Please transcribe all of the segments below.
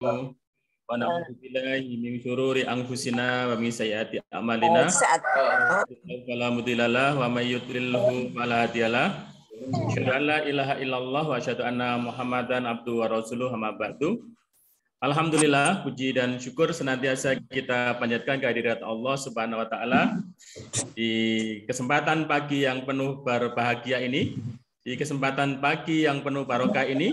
wa na'udzu billahi min syururi anfusina wa min sayyiati a'malina. Fala mudhillalah wa may yudlilhu fala hadiyalah. Asyhadu an la ilaha illallah wa asyhadu anna Muhammadan abduhu wa rasuluhu amma ba'du. Alhamdulillah, puji dan syukur senantiasa kita panjatkan kehadirat Allah Subhanahu wa taala di kesempatan pagi yang penuh berbahagia ini, di kesempatan pagi yang penuh barokah ini,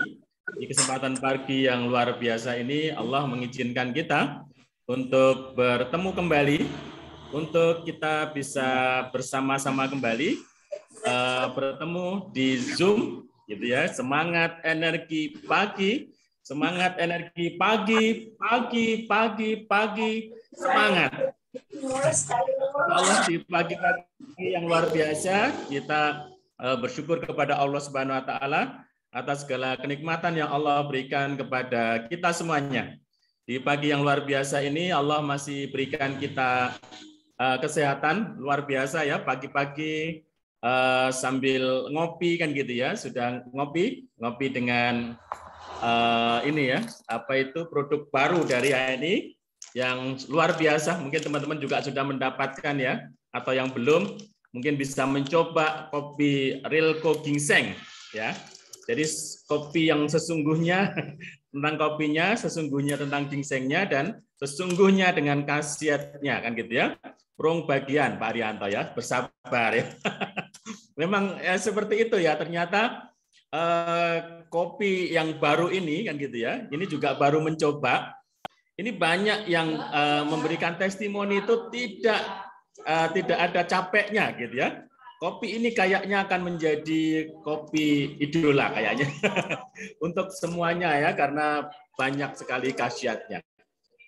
di kesempatan pagi yang luar biasa ini, Allah mengizinkan kita untuk bertemu kembali, untuk kita bisa bersama-sama kembali bertemu di Zoom, gitu ya. Semangat energi pagi, semangat energi pagi, semangat. Allah di pagi-pagi yang luar biasa, kita bersyukur kepada Allah Subhanahu wa taala atas segala kenikmatan yang Allah berikan kepada kita semuanya. Di pagi yang luar biasa ini Allah masih berikan kita kesehatan luar biasa ya, pagi-pagi sambil ngopi kan gitu ya, sudah ngopi dengan ini ya, apa itu produk baru dari ANI yang luar biasa. Mungkin teman-teman juga sudah mendapatkan ya, atau yang belum mungkin bisa mencoba kopi Rilko Ginseng ya. Jadi kopi yang sesungguhnya tentang kopinya, sesungguhnya tentang ginsengnya, dan sesungguhnya dengan khasiatnya kan gitu ya. Prong bagian Pak Arianto ya, bersabar ya. Memang ya, seperti itu ya, ternyata kopi yang baru ini kan gitu ya, ini juga baru mencoba. Ini banyak yang memberikan testimoni itu tidak ada capeknya gitu ya. Kopi ini kayaknya akan menjadi kopi idola kayaknya untuk semuanya ya, karena banyak sekali khasiatnya.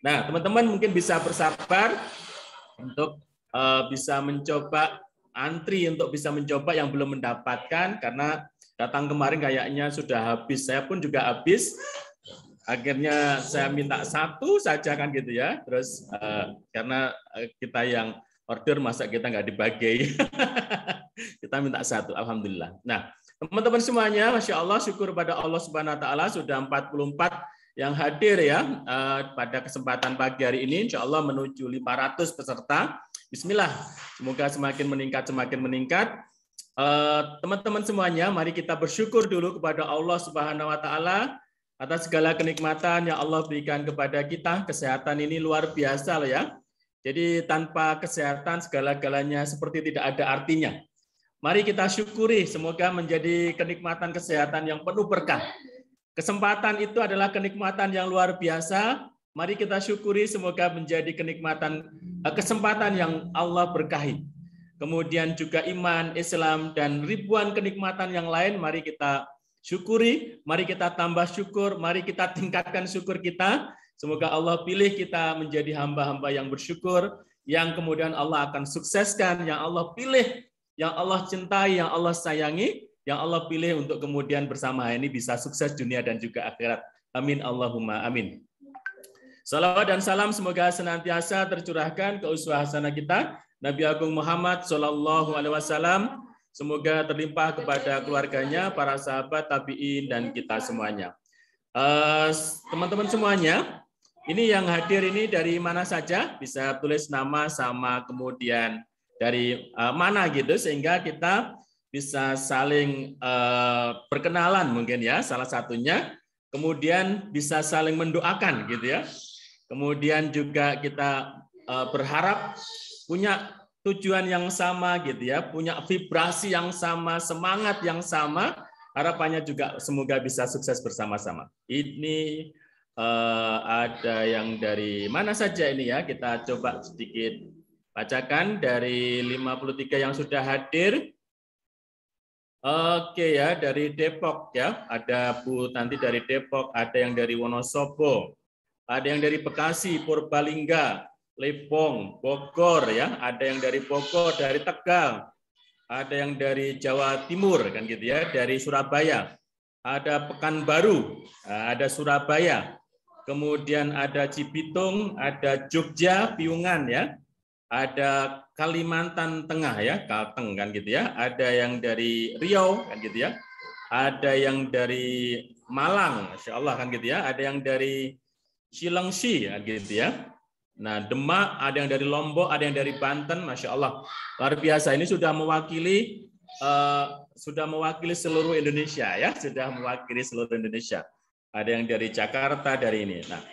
Nah, teman-teman mungkin bisa bersabar untuk bisa mencoba, antri untuk bisa mencoba yang belum mendapatkan, karena datang kemarin kayaknya sudah habis. Saya pun juga habis. Akhirnya saya minta satu saja kan gitu ya. Terus karena kita yang order, masa kita nggak dibagi. Kita minta satu, alhamdulillah. Nah, teman-teman semuanya, Masya Allah, syukur pada Allah Subhanahu wa taala sudah 44 yang hadir ya pada kesempatan pagi hari ini. Insya Allah menuju 500 peserta. Bismillah, semoga semakin meningkat. Teman-teman semuanya, mari kita bersyukur dulu kepada Allah Subhanahu wa taala atas segala kenikmatan yang Allah berikan kepada kita. Kesehatan ini luar biasa loh ya. Jadi tanpa kesehatan segala-galanya seperti tidak ada artinya. Mari kita syukuri, semoga menjadi kenikmatan kesehatan yang penuh berkah. Kesempatan itu adalah kenikmatan yang luar biasa. Mari kita syukuri, semoga menjadi kenikmatan, kesempatan yang Allah berkahi. Kemudian juga iman, Islam, dan ribuan kenikmatan yang lain, mari kita syukuri, mari kita tambah syukur, mari kita tingkatkan syukur kita. Semoga Allah pilih kita menjadi hamba-hamba yang bersyukur, yang kemudian Allah akan sukseskan, yang Allah pilih, yang Allah cintai, yang Allah sayangi, yang Allah pilih untuk kemudian bersama ini bisa sukses dunia dan juga akhirat. Amin Allahumma amin. Salawat dan salam semoga senantiasa tercurahkan ke uswah hasanah kita, Nabi Agung Muhammad Shallallahu Alaihi Wasallam. Semoga terlimpah kepada keluarganya, para sahabat, tabiin, dan kita semuanya. Teman-teman semuanya, ini yang hadir ini dari mana saja, bisa tulis nama sama kemudian dari mana gitu, sehingga kita bisa saling berkenalan mungkin ya, salah satunya. Kemudian bisa saling mendoakan gitu ya. Kemudian juga kita berharap punya tujuan yang sama gitu ya, punya vibrasi yang sama, semangat yang sama. Harapannya juga semoga bisa sukses bersama-sama. Ini ada yang dari mana saja ini ya, kita coba sedikit bacakan dari 53 yang sudah hadir. Oke ya, dari Depok ya, ada Bu Tanti dari Depok, ada yang dari Wonosobo, ada yang dari Bekasi, Purbalingga, Lebong, Bogor ya, ada yang dari Bogor, dari Tegal, ada yang dari Jawa Timur kan gitu ya, dari Surabaya, ada Pekanbaru, ada Surabaya, kemudian ada Cibitung, ada Jogja, Piungan ya, ada Kalimantan Tengah ya, Kalteng kan gitu ya, ada yang dari Riau kan gitu ya, ada yang dari Malang, Masya Allah kan gitu ya, ada yang dari Cilengsi ya, gitu ya. Nah, Demak, ada yang dari Lombok, ada yang dari Banten, Masya Allah. Luar biasa, ini sudah mewakili seluruh Indonesia ya, sudah mewakili seluruh Indonesia. Ada yang dari Jakarta, dari ini. Nah,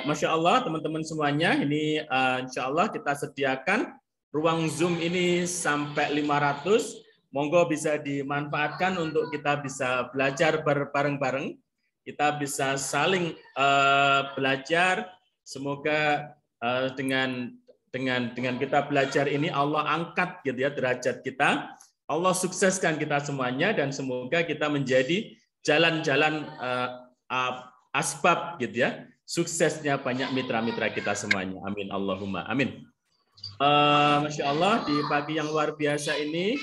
Masya Allah teman-teman semuanya, ini Insya Allah kita sediakan ruang Zoom ini sampai 500. Monggo bisa dimanfaatkan untuk kita bisa belajar bareng-bareng. Kita bisa saling belajar. Semoga dengan kita belajar ini Allah angkat gitu ya derajat kita. Allah sukseskan kita semuanya dan semoga kita menjadi jalan-jalan asbab gitu ya. Suksesnya banyak mitra-mitra kita semuanya. Amin Allahumma amin. Masya Allah di pagi yang luar biasa ini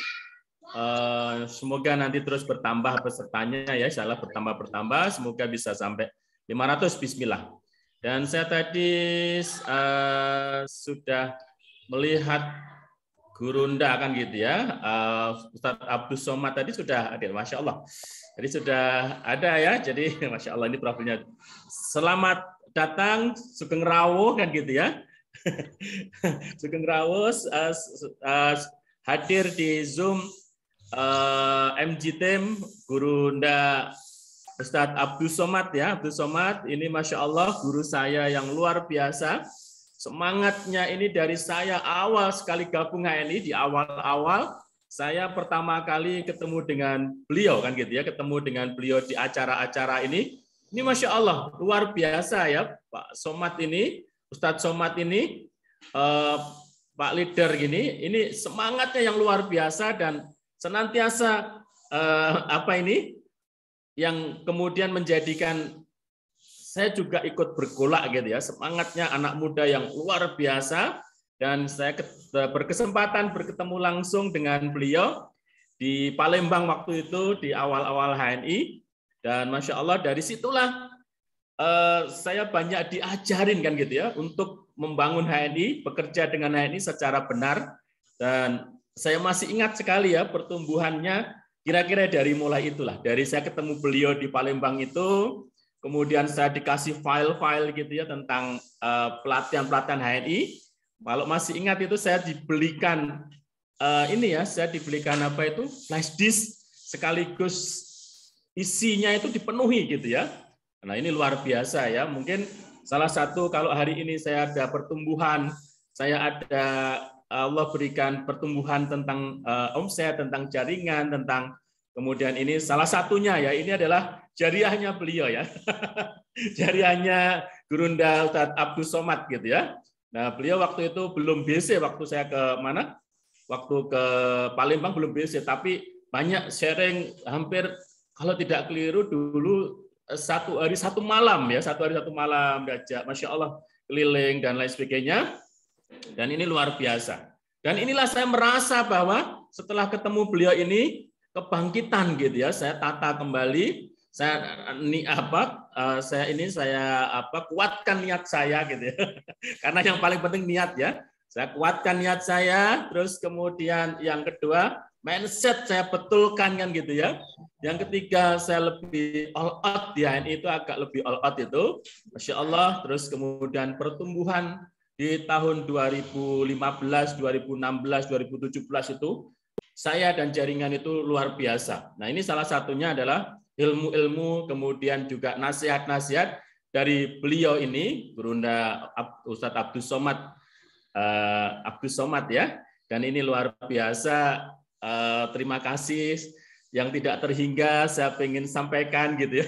semoga nanti terus bertambah pesertanya ya, insyaallah bertambah, semoga bisa sampai 500. Bismillah. Dan saya tadi sudah melihat Gurunda kan gitu ya, Ustadz Abdus Somad tadi sudah hadir, Masya Allah. Jadi sudah ada ya, jadi Masya Allah ini profilnya. Selamat datang Sugeng Rawuh kan gitu ya. Sugeng Rawuh hadir di Zoom MG Team Gurunda Ustadz Abdus Somad ya, Abdus Somad ini Masya Allah guru saya yang luar biasa. Semangatnya ini dari saya awal sekali gabung HNI, di awal-awal saya pertama kali ketemu dengan beliau kan gitu ya, ketemu dengan beliau di acara-acara ini. Ini Masya Allah luar biasa ya Pak Somad ini, Ustadz Somad ini, Pak leader gini, ini semangatnya yang luar biasa dan senantiasa yang kemudian menjadikan saya juga ikut bergolak gitu ya, semangatnya anak muda yang luar biasa dan saya berkesempatan bertemu langsung dengan beliau di Palembang waktu itu di awal-awal HNI dan Masya Allah dari situlah saya banyak diajarin kan gitu ya untuk membangun HNI, bekerja dengan HNI secara benar dan saya masih ingat sekali ya pertumbuhannya. Kira-kira dari mulai itulah, dari saya ketemu beliau di Palembang itu, kemudian saya dikasih file-file gitu ya tentang pelatihan-pelatihan HNI. Kalau masih ingat itu saya dibelikan saya dibelikan flash disk sekaligus isinya itu dipenuhi gitu ya. Nah ini luar biasa ya. Mungkin salah satu kalau hari ini saya ada pertumbuhan, saya ada Allah berikan pertumbuhan tentang omset, tentang jaringan, tentang kemudian ini salah satunya ya ini adalah jariahnya beliau ya, jariahnya Gurunda Ustadz Abdus Somad gitu ya. Nah beliau waktu itu belum BC waktu saya ke mana, waktu ke Palembang belum BC, tapi banyak sharing hampir kalau tidak keliru dulu satu hari satu malam diajak, Masya Allah keliling dan lain sebagainya. Dan ini luar biasa. Dan inilah saya merasa bahwa setelah ketemu beliau ini kebangkitan gitu ya. Saya tata kembali, saya kuatkan niat saya gitu ya. Karena yang paling penting niat ya. Saya kuatkan niat saya, terus kemudian yang kedua mindset saya betulkan kan gitu ya. Yang ketiga saya lebih all out di HNI itu agak lebih all out itu. Masya Allah, terus kemudian pertumbuhan di tahun 2015, 2016, 2017 itu saya dan jaringan itu luar biasa. Nah ini salah satunya adalah ilmu-ilmu kemudian juga nasihat-nasihat dari beliau ini, Gurunda Ustadz Abdus Somad ya. Dan ini luar biasa. Terima kasih yang tidak terhingga saya ingin sampaikan gitu ya.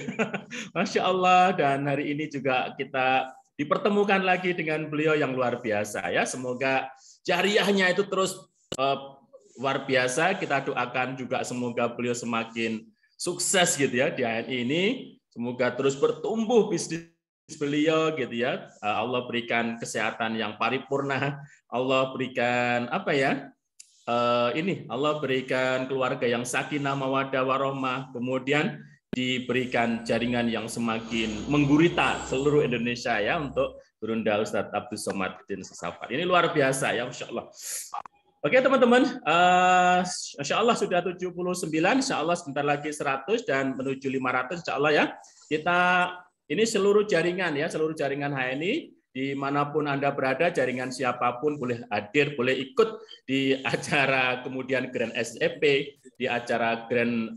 Masya Allah dan hari ini juga kita dipertemukan lagi dengan beliau yang luar biasa ya. Semoga jariahnya itu terus luar biasa. Kita doakan juga semoga beliau semakin sukses gitu ya di HNI ini. Semoga terus bertumbuh bisnis beliau gitu ya. Allah berikan kesehatan yang paripurna. Allah berikan Allah berikan keluarga yang sakinah mawaddah warahmah. Kemudian diberikan jaringan yang semakin menggurita seluruh Indonesia ya untuk Gurunda Ustadz Abdus Somad bin Sesafat. Ini luar biasa ya, Masya Allah. Oke teman-teman, Masya Allah sudah 79, Insya Allah sebentar lagi 100 dan menuju 500 Insya Allah ya. Kita Ini seluruh jaringan ya, seluruh jaringan HNI dimanapun Anda berada, jaringan siapapun boleh hadir, boleh ikut di acara kemudian Grand SEP, di acara Grand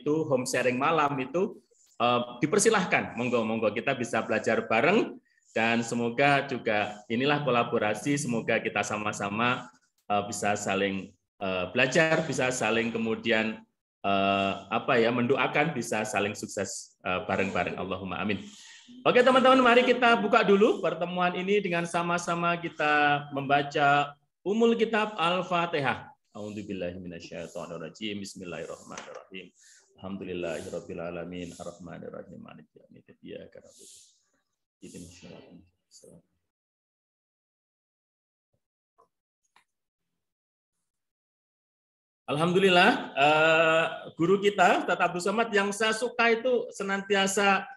home sharing malam itu dipersilahkan, monggo kita bisa belajar bareng dan semoga juga inilah kolaborasi, semoga kita sama-sama bisa saling belajar, bisa saling kemudian mendoakan bisa saling sukses bareng-bareng. Allahumma amin. Oke teman-teman, mari kita buka dulu pertemuan ini dengan sama-sama kita membaca Ummul Kitab Al-Fatihah. A'udzubillahi minasyaitonirrajim. Bismillahirrahmanirrahim. Alhamdulillahirabbil alamin arrahmanirrahim maliki yaumiddin iyyaka na'budu wa iyyaka nasta'in. Alhamdulillah, guru kita Ustaz Abdul Somad yang saya suka itu senantiasa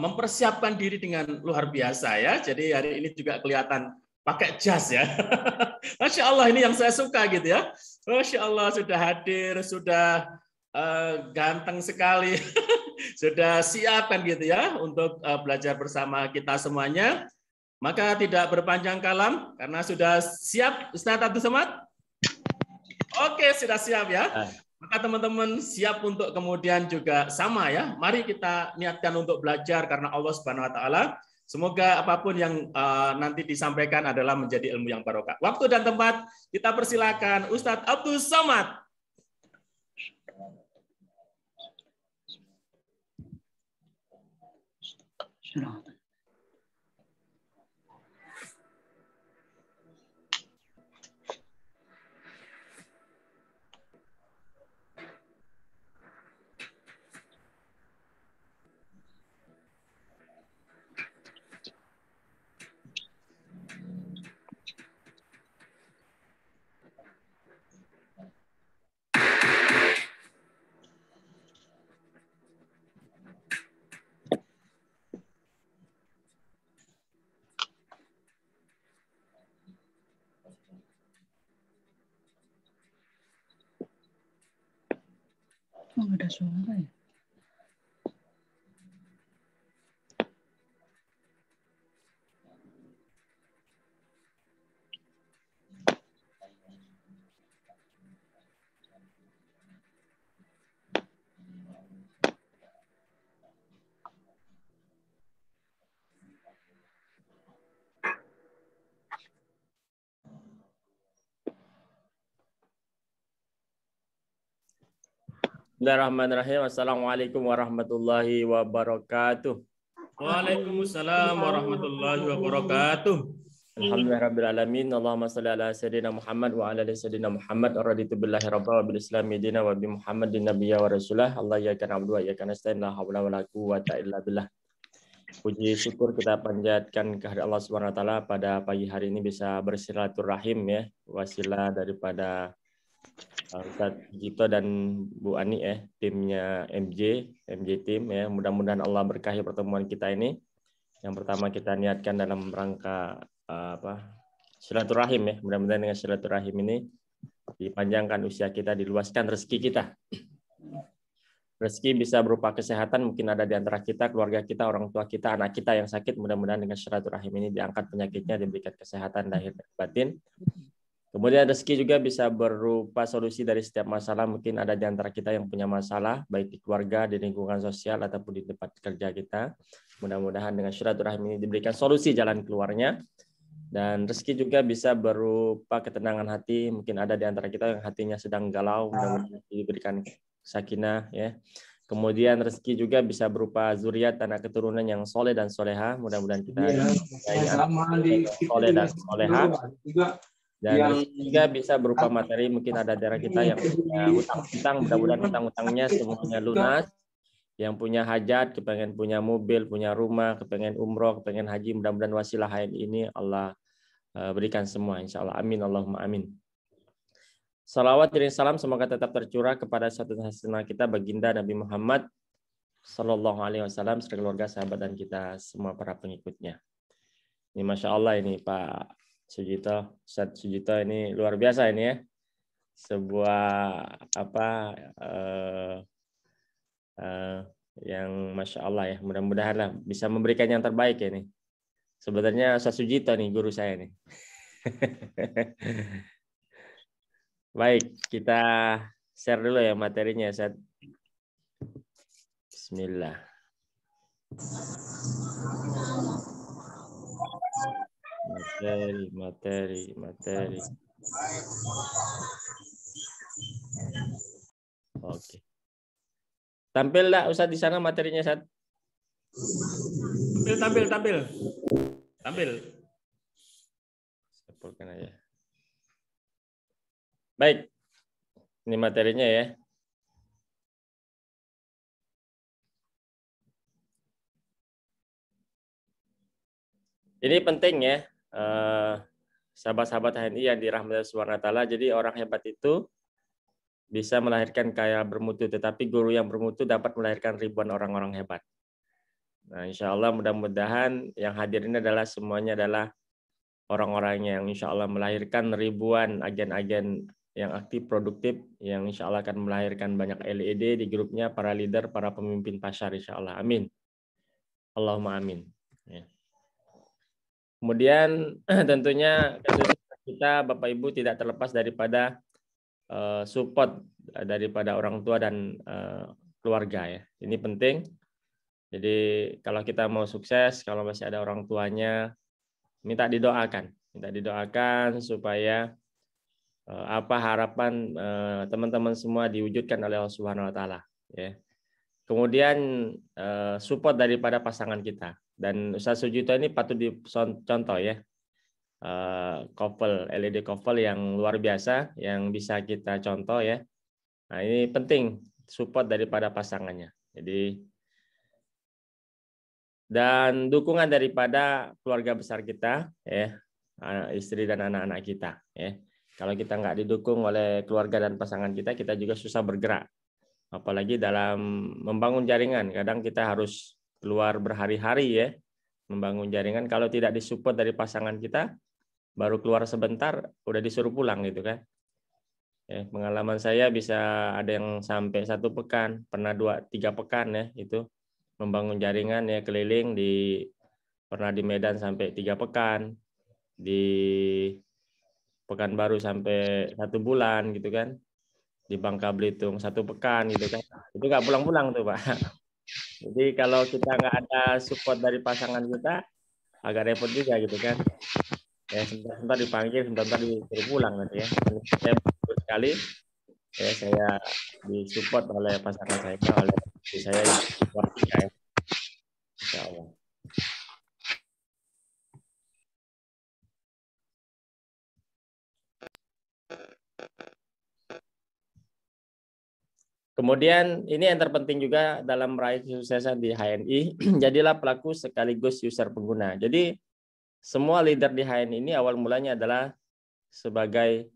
mempersiapkan diri dengan luar biasa ya. Jadi hari ini juga kelihatan pakai jas ya. Masya Allah, ini yang saya suka gitu ya. Masya Allah, sudah hadir, sudah ganteng sekali, sudah siap kan gitu ya untuk belajar bersama kita semuanya. Maka tidak berpanjang kalam karena sudah siap Ustaz Abdul Somad. Oke, sudah siap ya. Maka teman-teman siap untuk kemudian juga sama ya. Mari kita niatkan untuk belajar karena Allah Subhanahu wa taala. Semoga apapun yang nanti disampaikan adalah menjadi ilmu yang barokah. Waktu dan tempat kita persilakan Ustadz Abdul Somad. Oh, ada suara ya? Bismillahirrahmanirrahim. Assalamualaikum warahmatullahi wabarakatuh. Waalaikumsalam warahmatullahi wabarakatuh. Alhamdulillahirabbil alamin. Allahumma shalli ala sayyidina Muhammad wa ala ali sayyidina Muhammad. Raditu billahi rabba wa bil islami dina wa bi Muhammadin nabiyya wa rasulah. Allah iyyaka na'budu wa iyyaka nasta'in. La haula wa la quwwata illa billah. Puji syukur kita panjatkan kehadirat Allah Subhanahu wa taala pada pagi hari ini bisa bersilaturahim ya, wasilah daripada Ustaz Gito dan Bu Ani ya, timnya MJ tim ya. Mudah-mudahan Allah berkahi pertemuan kita ini. Yang pertama kita niatkan dalam rangka silaturahim ya. Mudah-mudahan dengan silaturahim ini dipanjangkan usia kita, diluaskan rezeki kita. Rezeki bisa berupa kesehatan, mungkin ada di antara kita, keluarga kita, orang tua kita, anak kita yang sakit. Mudah-mudahan dengan silaturahim ini diangkat penyakitnya, diberikan kesehatan lahir dan batin. Kemudian rezeki juga bisa berupa solusi dari setiap masalah. Mungkin ada di antara kita yang punya masalah, baik di keluarga, di lingkungan sosial, ataupun di tempat kerja kita. Mudah-mudahan dengan silaturahim ini diberikan solusi jalan keluarnya. Dan rezeki juga bisa berupa ketenangan hati. Mungkin ada di antara kita yang hatinya sedang galau, mudah-mudahan diberikan sakinah. Ya. Kemudian rezeki juga bisa berupa zuriat, anak keturunan yang soleh dan soleha. Mudah-mudahan kita soleh dan soleha. Dan juga bisa berupa materi, mungkin ada daerah kita yang punya hutang-hutang, mudah-mudahan hutang-hutangnya semuanya lunas. Yang punya hajat, kepengen punya mobil, punya rumah, kepengen umroh, kepengen haji, mudah-mudahan wasilah ini Allah berikan semua, insya Allah. Amin, Allahumma amin. Salawat dan salam semoga tetap tercurah kepada satu hasanah kita, baginda Nabi Muhammad Sallallahu Alaihi Wasallam, serta keluarga, sahabat, dan kita semua para pengikutnya. Ini Masya Allah ini Pak Sujito, Ustaz Sujito ini luar biasa ini ya. Sebuah yang Masya Allah ya. Mudah-mudahan lah bisa memberikan yang terbaik ya nih. Sebenarnya Ustaz Sujito nih guru saya nih. Baik, kita share dulu ya materinya, Ustaz. Bismillah. Materi. Oke. Tampil enggak Ustaz di sana materinya, Ustaz? Tampil. Sampulkan aja. Baik. Ini materinya ya. Ini penting ya. Sahabat-sahabat HNI yang dirahmati Allah Subhanahu wa taala. Jadi orang hebat itu bisa melahirkan kaya bermutu, tetapi guru yang bermutu dapat melahirkan ribuan orang-orang hebat. Nah, insya Allah mudah-mudahan yang hadir ini adalah semuanya adalah orang-orang yang insya Allah melahirkan ribuan agen-agen yang aktif, produktif, yang insya Allah akan melahirkan banyak LED di grupnya, para leader, para pemimpin pasar, insya Allah. Amin. Allahumma amin. Ya. Kemudian tentunya kita Bapak Ibu tidak terlepas daripada support daripada orang tua dan keluarga ya. Ini penting. Jadi kalau kita mau sukses, kalau masih ada orang tuanya, minta didoakan supaya apa harapan teman-teman semua diwujudkan oleh Allah Subhanahu wa taala ya. Kemudian support daripada pasangan kita. Dan Ustaz Sujito ini patut dicontoh ya. Couple LED couple yang luar biasa yang bisa kita contoh ya. Nah, ini penting support daripada pasangannya. Jadi dan dukungan daripada keluarga besar kita ya, istri dan anak-anak kita ya. Kalau kita nggak didukung oleh keluarga dan pasangan kita, kita juga susah bergerak. Apalagi dalam membangun jaringan, kadang kita harus keluar berhari-hari ya membangun jaringan. Kalau tidak disupport dari pasangan kita, baru keluar sebentar udah disuruh pulang gitu kan. Ya, pengalaman saya bisa ada yang sampai 1 pekan, pernah 2-3 pekan ya itu membangun jaringan ya keliling pernah di Medan sampai 3 pekan, di Pekanbaru sampai 1 bulan gitu kan, di Bangka Belitung 1 pekan gitu kan. Itu nggak pulang-pulang tuh Pak. Jadi kalau kita nggak ada support dari pasangan kita agak repot juga gitu kan. Ya sebentar dipanggil, sebentar disuruh pulang gitu ya. Saya bersyukur sekali ya saya disupport oleh pasangan saya, oleh istri saya yang luar biasa ya. Insya Allah. Kemudian ini yang terpenting juga dalam meraih kesuksesan di HNI, jadilah pelaku sekaligus user pengguna. Jadi semua leader di HNI ini awal mulanya adalah sebagai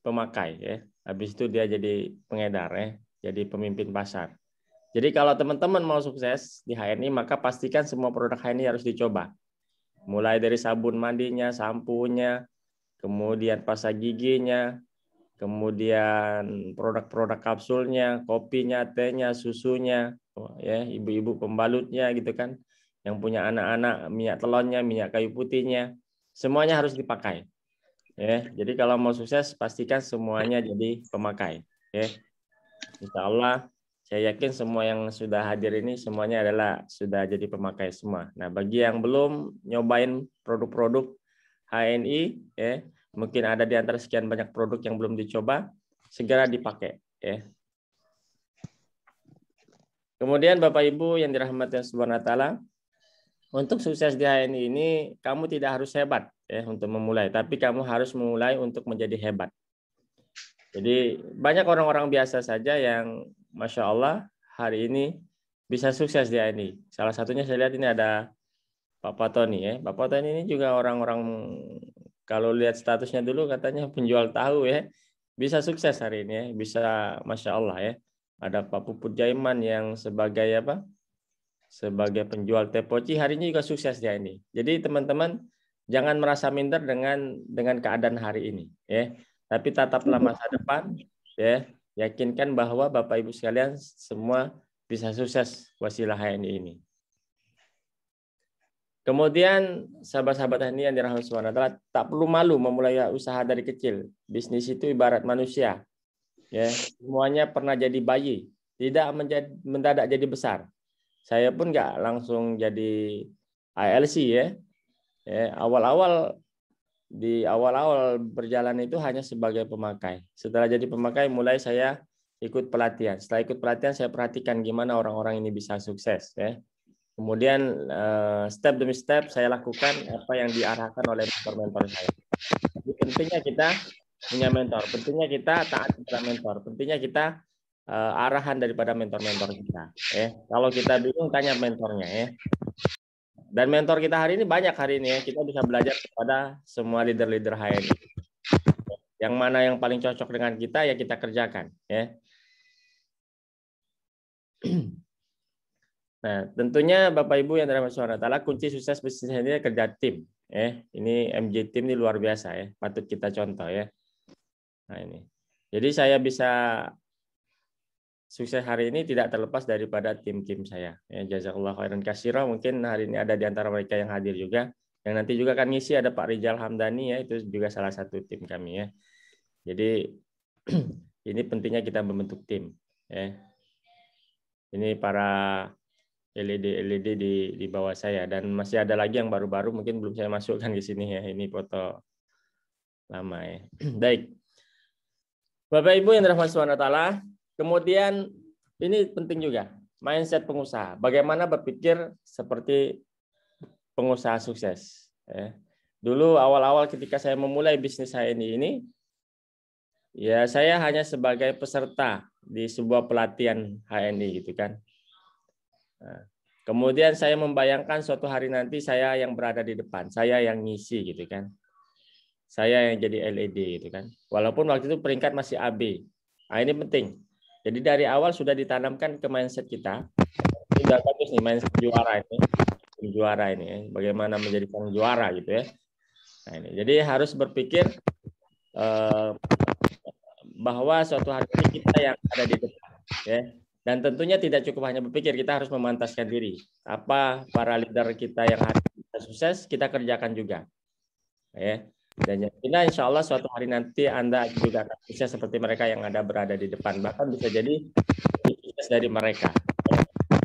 pemakai ya. Habis itu dia jadi pengedar ya, jadi pemimpin pasar. Jadi kalau teman-teman mau sukses di HNI maka pastikan semua produk HNI harus dicoba. Mulai dari sabun mandinya, sampunya, kemudian pasta giginya, kemudian produk-produk kapsulnya, kopinya, tehnya, susunya, ya ibu-ibu pembalutnya gitu kan, yang punya anak-anak, minyak telonnya, minyak kayu putihnya, semuanya harus dipakai. Ya, jadi kalau mau sukses pastikan semuanya jadi pemakai. Ya, Insya Allah saya yakin semua yang sudah hadir ini semuanya adalah sudah jadi pemakai semua. Nah, bagi yang belum nyobain produk-produk HNI, ya mungkin ada di antara sekian banyak produk yang belum dicoba, segera dipakai. Ya. Kemudian Bapak Ibu yang dirahmati Allah Subhanahu wa taala, untuk sukses di HNI ini kamu tidak harus hebat ya untuk memulai, tapi kamu harus memulai untuk menjadi hebat. Jadi banyak orang-orang biasa saja yang Masya Allah hari ini bisa sukses di HNI. Salah satunya saya lihat ini ada Pak Patoni ya. Pak Patoni ini juga orang-orang kalau lihat statusnya dulu katanya penjual tahu ya. Bisa sukses hari ini ya. Bisa Masya Allah ya. Ada Pak Puput Jaiman yang sebagai apa? Sebagai penjual teh poci hari ini juga sukses di HNI. Jadi teman-teman jangan merasa minder dengan keadaan hari ini ya. Tapi tataplah masa depan ya. Yakinkan bahwa Bapak Ibu sekalian semua bisa sukses wasilah HNI ini. Kemudian sahabat-sahabat HNI yang dirahmati Allah, tak perlu malu memulai usaha dari kecil. Bisnis itu ibarat manusia. Ya, semuanya pernah jadi bayi, tidak mendadak jadi besar. Saya pun nggak langsung jadi ILC ya. Di awal-awal berjalan itu hanya sebagai pemakai. Setelah jadi pemakai, mulai saya ikut pelatihan. Setelah ikut pelatihan, saya perhatikan gimana orang-orang ini bisa sukses. Ya. Kemudian step demi step saya lakukan apa yang diarahkan oleh mentor-mentor saya. Jadi pentingnya kita punya mentor, pentingnya kita taat kepada mentor, pentingnya kita arahan daripada mentor-mentor kita. Kalau kita bingung tanya mentornya ya. Dan mentor kita hari ini banyak hari ini ya. Kita bisa belajar kepada semua leader-leader HNI. Yang mana yang paling cocok dengan kita ya kita kerjakan ya. Nah, tentunya Bapak Ibu yang dirahmati Allah, kunci sukses bisnis ini kerja tim. Ini MJ Team ini luar biasa ya, patut kita contoh ya. Nah ini, jadi saya bisa sukses hari ini tidak terlepas daripada tim-tim saya. Ya, jazakallahu khairan katsira. Mungkin hari ini ada di antara mereka yang hadir juga. Yang nanti juga akan ngisi ada Pak Rijal Hamdani ya, itu juga salah satu tim kami ya. Jadi ini pentingnya kita membentuk tim. Ya. Ini para LED di bawah saya dan masih ada lagi yang baru-baru mungkin belum saya masukkan di sini ya. Ini foto lama ya. Baik. Bapak Ibu yang dirahmati Allah, kemudian ini penting juga mindset pengusaha. Bagaimana berpikir seperti pengusaha sukses. Ya. Dulu awal-awal ketika saya memulai bisnis saya ini ya saya hanya sebagai peserta di sebuah pelatihan HNI gitu kan. Nah, kemudian saya membayangkan suatu hari nanti saya yang berada di depan, saya yang ngisi gitu kan. Saya yang jadi LED gitu kan. Walaupun waktu itu peringkat masih AB. Nah, ini penting. Jadi dari awal sudah ditanamkan ke mindset kita. Ini udah bagus nih mindset juara ini. Juara ini ya. Bagaimana menjadi sang juara gitu ya. Nah, ini. Jadi harus berpikir bahwa suatu hari ini kita yang ada di depan ya. Dan tentunya tidak cukup hanya berpikir, kita harus memantaskan diri. Apa para leader kita yang hari kita sukses, kita kerjakan juga. Ya. Dan insya Allah suatu hari nanti Anda juga akan sukses seperti mereka yang ada berada di depan. Bahkan bisa jadi sukses dari mereka.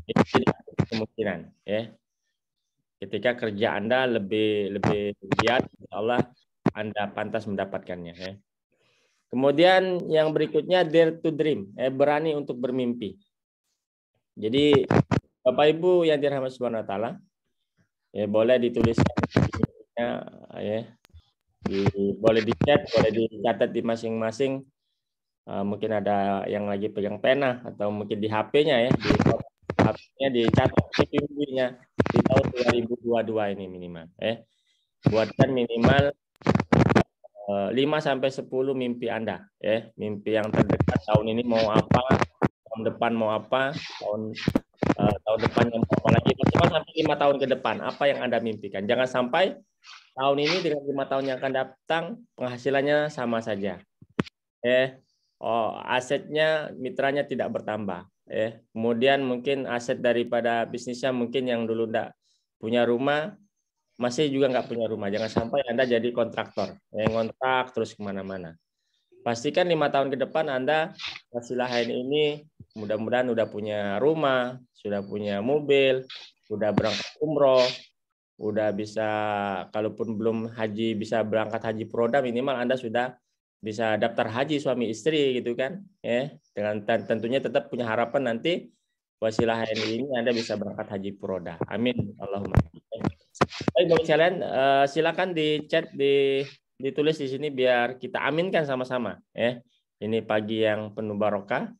Itu tidak kemungkinan. Ya. Ketika kerja Anda lebih giat, insya Allah Anda pantas mendapatkannya. Ya. Kemudian yang berikutnya dare to dream, berani untuk bermimpi. Jadi Bapak Ibu yang dirahmati Subhanahu wa taala, ya boleh dituliskan ya. Boleh di-chat, boleh dicatat di masing-masing. Mungkin ada yang lagi pegang pena atau mungkin di HP-nya ya, di HP-nya dicatat mimpinya di tahun 2022 ini minimal ya. Buatkan minimal 5 sampai 10 mimpi Anda ya. Mimpi yang terdekat tahun ini mau apa, tahun depan mau apa, tahun depan yang mau apa lagi, maksimal sampai 5 tahun ke depan apa yang Anda mimpikan. Jangan sampai tahun ini dengan 5 tahun yang akan datang penghasilannya sama saja. Asetnya mitranya tidak bertambah. Kemudian mungkin aset daripada bisnisnya mungkin yang dulu enggak punya rumah masih juga nggak punya rumah. Jangan sampai Anda jadi kontraktor, ngontrak terus kemana-mana. Pastikan 5 tahun ke depan Anda wasilah HNI ini mudah-mudahan udah punya rumah, sudah punya mobil, udah berangkat umroh, udah bisa kalaupun belum haji bisa berangkat haji Proda, minimal Anda sudah bisa daftar haji suami istri gitu kan. Dengan tentunya tetap punya harapan nanti wasilah HNI ini Anda bisa berangkat haji Proda. Amin. Allahumma. Baik, Bapak sekalian, silakan di chat, ditulis di sini biar kita aminkan sama-sama. Ini pagi yang penuh barokah.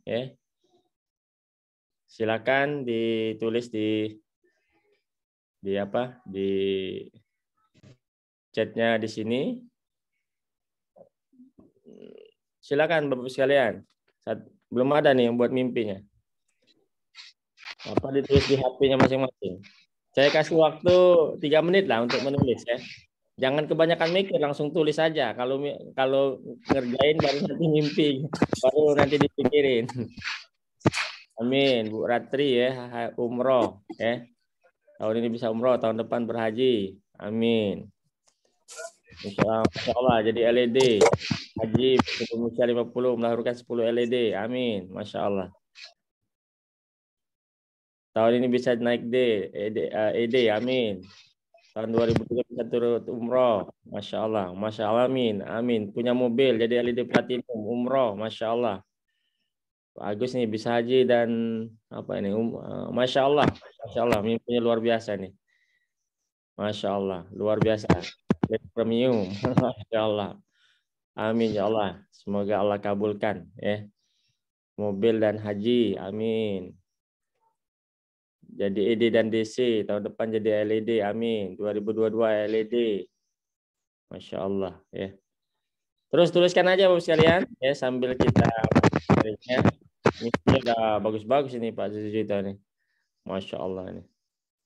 Silakan ditulis di chatnya di sini. Silakan Bapak sekalian. Belum ada nih yang buat mimpinya. Apa ditulis di HP-nya masing-masing. Saya kasih waktu 3 menit lah untuk menulis ya. Jangan kebanyakan mikir, langsung tulis saja. Kalau ngerjain baru nanti mimpi, baru nanti dipikirin. Amin. Bu Ratri ya, umroh ya. Tahun ini bisa umroh, tahun depan berhaji. Amin. Insya Allah jadi LED. Haji Indonesia 50 melahirkan 10 LED. Amin. Masya Allah. Tahun ini bisa naik ED. Amin. Tahun 2003 bisa turut umroh. Masya Allah. Masya Allah. Amin. Amin. Punya mobil jadi LED platinum umroh. Masya Allah. Pak Agus nih bisa haji dan apa ini? Masya Allah. Masya Allah. Mimpinya luar biasa nih. Masya Allah. Luar biasa. Premium. Masya Allah. Amin ya Allah. Semoga Allah kabulkan ya. Mobil dan haji. Amin. Jadi ED dan DC. Tahun depan jadi LED. Amin. 2022 LED. Masya Allah ya. Terus tuliskan aja Bapak sekalian ya sambil kita ya. Ini udah bagus-bagus ini Pak Zuzita nih. Masya Allah nih.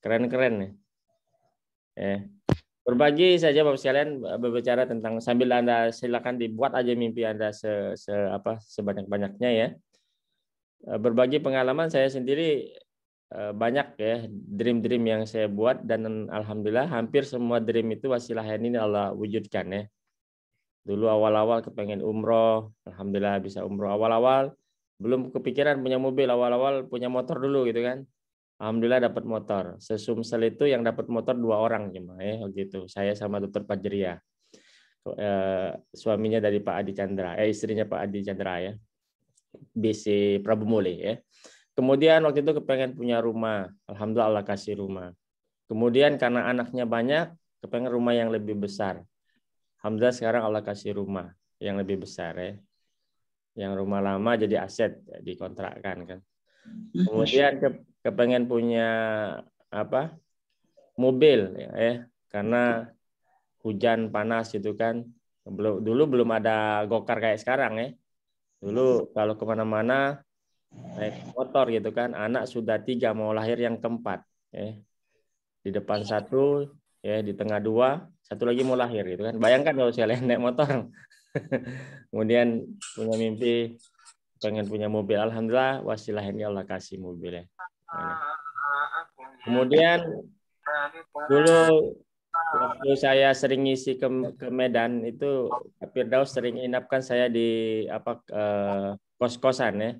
Keren-keren nih. Berbagi saja Bapak sekalian berbicara tentang sambil Anda silakan dibuat aja mimpi Anda sebanyak-banyaknya ya. Berbagi pengalaman saya sendiri banyak ya dream-dream yang saya buat dan alhamdulillah hampir semua dream itu wasilah ini Allah wujudkan ya. Dulu awal-awal kepengen umroh, alhamdulillah bisa umroh awal-awal. Belum kepikiran punya mobil, awal-awal punya motor dulu gitu kan. Alhamdulillah dapat motor. Sesumsel itu yang dapat motor 2 orang cuma ya gitu. Saya sama Dr. Fajria. Suaminya dari Pak Adi Chandra, istrinya Pak Adi Chandra ya. BC Prabu Mule ya. Kemudian waktu itu kepengen punya rumah. Alhamdulillah Allah kasih rumah. Kemudian karena anaknya banyak, kepengen rumah yang lebih besar. Alhamdulillah sekarang Allah kasih rumah yang lebih besar ya. Yang rumah lama jadi aset dikontrakkan kan. Kemudian kepengen punya apa? Mobil ya, karena hujan panas itu kan. Dulu belum ada gokar kayak sekarang ya. Dulu kalau kemana-mana naik motor gitu kan. Anak sudah 3 mau lahir yang keempat ya. Di depan 1 ya, di tengah 2, 1 lagi mau lahir gitu kan. Bayangkan kalau saya naik motor. Kemudian punya mimpi pengen punya mobil. Alhamdulillah wasilah ini Allah kasih mobil ya. Kemudian dulu waktu saya sering ngisi ke Medan itu Pak Firdaus sering inapkan saya di kos-kosan ya.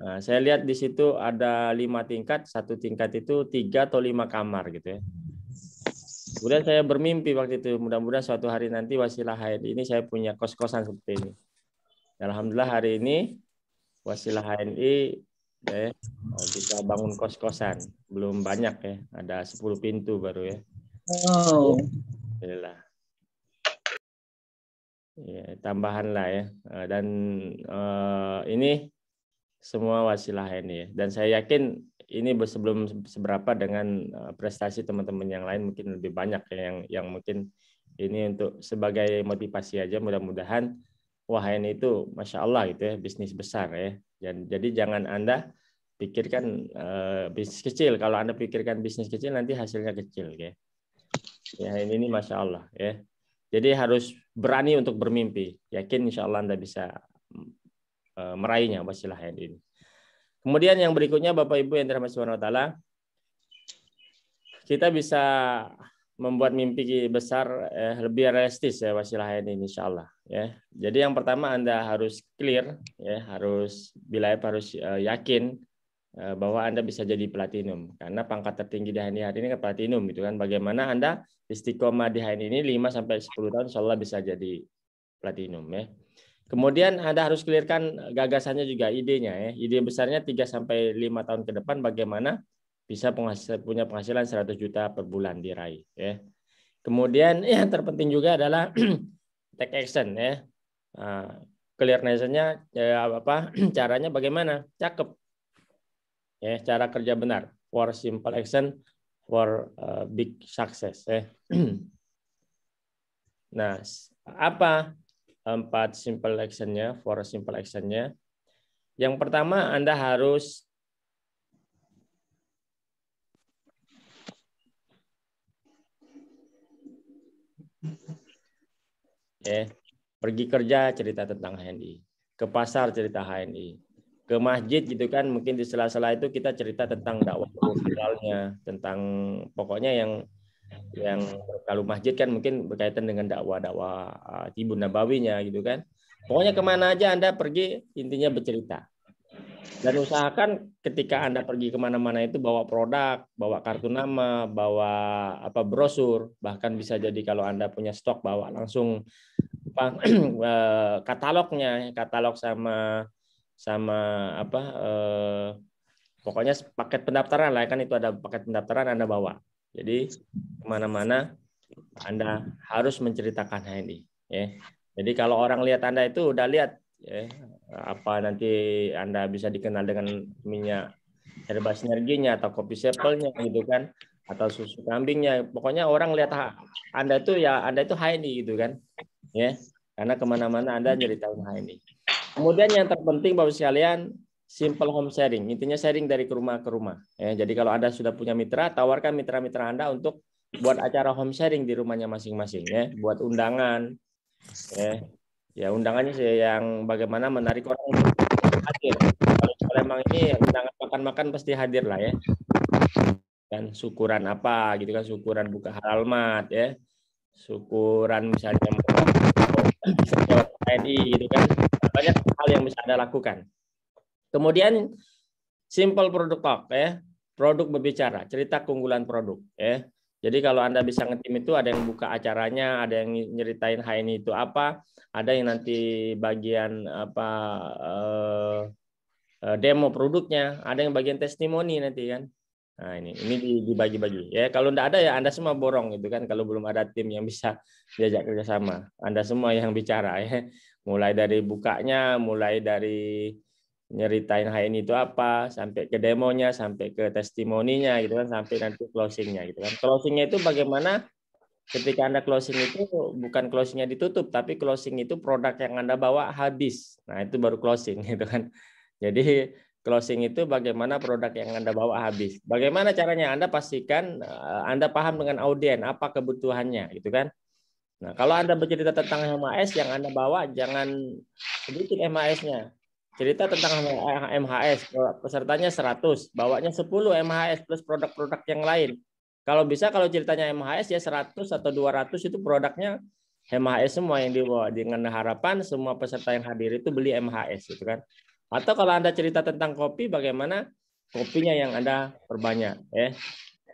Nah, saya lihat di situ ada 5 tingkat, 1 tingkat itu 3 atau 5 kamar gitu ya. Kemudian saya bermimpi waktu itu, mudah-mudahan suatu hari nanti wasilah HNI ini saya punya kos-kosan seperti ini. Alhamdulillah hari ini wasilah HNI bisa bangun kos-kosan. Belum banyak ya, ada 10 pintu baru ya. Wow. Alhamdulillah. Ya, tambahan lah ya. Dan ini semua wasilah HNI ya. Dan saya yakin ini sebelum seberapa dengan prestasi teman-teman yang lain mungkin lebih banyak ya, yang mungkin ini untuk sebagai motivasi aja, mudah-mudahan wah ini itu Masya Allah gitu ya, bisnis besar ya. Jadi jangan Anda pikirkan bisnis kecil. Kalau Anda pikirkan bisnis kecil nanti hasilnya kecil ya. Ya ini Masya Allah ya. Jadi harus berani untuk bermimpi. Yakin Insya Allah Anda bisa meraihnya wasilah ini. Kemudian yang berikutnya Bapak Ibu yang dirahmati Subhanahu wa taala, kita bisa membuat mimpi besar lebih realistis ya wasilah ini insyaallah ya. Jadi yang pertama Anda harus clear ya, harus yakin bahwa Anda bisa jadi platinum karena pangkat tertinggi di HNI hari ini kan platinum gitu kan. Bagaimana Anda istiqomah di HNI ini 5 sampai 10 tahun insyaallah bisa jadi platinum ya. Kemudian Anda harus clearkan gagasannya juga, idenya ya. Ide besarnya 3 sampai 5 tahun ke depan bagaimana bisa punya penghasilan 100 juta per bulan diraih ya. Kemudian yang terpenting juga adalah take action ya. Clearness-nya caranya bagaimana? Cakep. Ya, cara kerja benar. For simple action for big success ya. Nah, apa 4 simple action-nya, 4 simple action-nya? Yang pertama, Anda harus pergi kerja cerita tentang HNI, ke pasar cerita HNI, ke masjid gitu kan, mungkin di sela-sela itu kita cerita tentang dakwah halalnya, tentang pokoknya yang kalau masjid kan mungkin berkaitan dengan dakwah-dakwah Tibun Nabawinya gitu kan. Pokoknya kemana aja Anda pergi, intinya bercerita. Dan usahakan ketika Anda pergi kemana-mana itu bawa produk, bawa kartu nama, bawa brosur, bahkan bisa jadi kalau Anda punya stok bawa langsung katalognya, katalog sama pokoknya paket pendaftaran lah, kan itu ada paket pendaftaran Anda bawa. Jadi kemana-mana Anda harus menceritakan HNI. Ya. Jadi kalau orang lihat Anda itu udah lihat ya, apa nanti Anda bisa dikenal dengan minyak herba sinerginya atau kopi sepelnya gitu kan, atau susu kambingnya. Pokoknya orang lihat Anda itu ya Anda itu HNI gitu kan. Ya. Karena kemana-mana Anda ceritain HNI. Kemudian yang terpenting Bapak sekalian, simple home sharing. Intinya sharing dari rumah ke rumah. Ya, jadi kalau Anda sudah punya mitra, tawarkan mitra-mitra Anda untuk buat acara home sharing di rumahnya masing-masing. Ya, buat undangan. Ya undangannya sih yang bagaimana menarik orang untuk hadir. Kalau memang ini undangan makan-makan pasti hadir lah ya. Dan syukuran apa gitu kan, syukuran buka halal mat ya. Syukuran misalnya bisa jawab TNI gitu kan. Banyak hal yang bisa Anda lakukan. Kemudian simple product talk ya, produk berbicara, cerita keunggulan produk ya. Jadi kalau Anda bisa ngetim itu ada yang buka acaranya, ada yang nyeritain HNI itu apa, ada yang nanti bagian demo produknya, ada yang bagian testimoni nanti kan. Nah ini dibagi-bagi ya. Kalau enggak ada ya Anda semua borong gitu kan. Kalau belum ada tim yang bisa diajak kerjasama, Anda semua yang bicara ya. Mulai dari bukanya, mulai dari nyeritain HNI itu apa, sampai ke demonya, sampai ke testimoninya gitu kan, sampai nanti closingnya gitu kan. Closingnya itu bagaimana? Ketika Anda closing itu bukan closingnya ditutup, tapi closing itu produk yang Anda bawa habis. Nah itu baru closing gitu kan. Jadi closing itu bagaimana produk yang Anda bawa habis. Bagaimana caranya? Anda pastikan Anda paham dengan audien apa kebutuhannya gitu kan. Nah, kalau Anda bercerita tentang MHS yang Anda bawa jangan sedikit MHS-nya. Cerita tentang MHS, pesertanya 100, bawanya 10 MHS plus produk-produk yang lain. Kalau bisa kalau ceritanya MHS ya 100 atau 200 itu produknya MHS semua yang dibawa, dengan harapan semua peserta yang hadir itu beli MHS gitu kan. Atau kalau Anda cerita tentang kopi, bagaimana kopinya yang Anda perbanyak ya.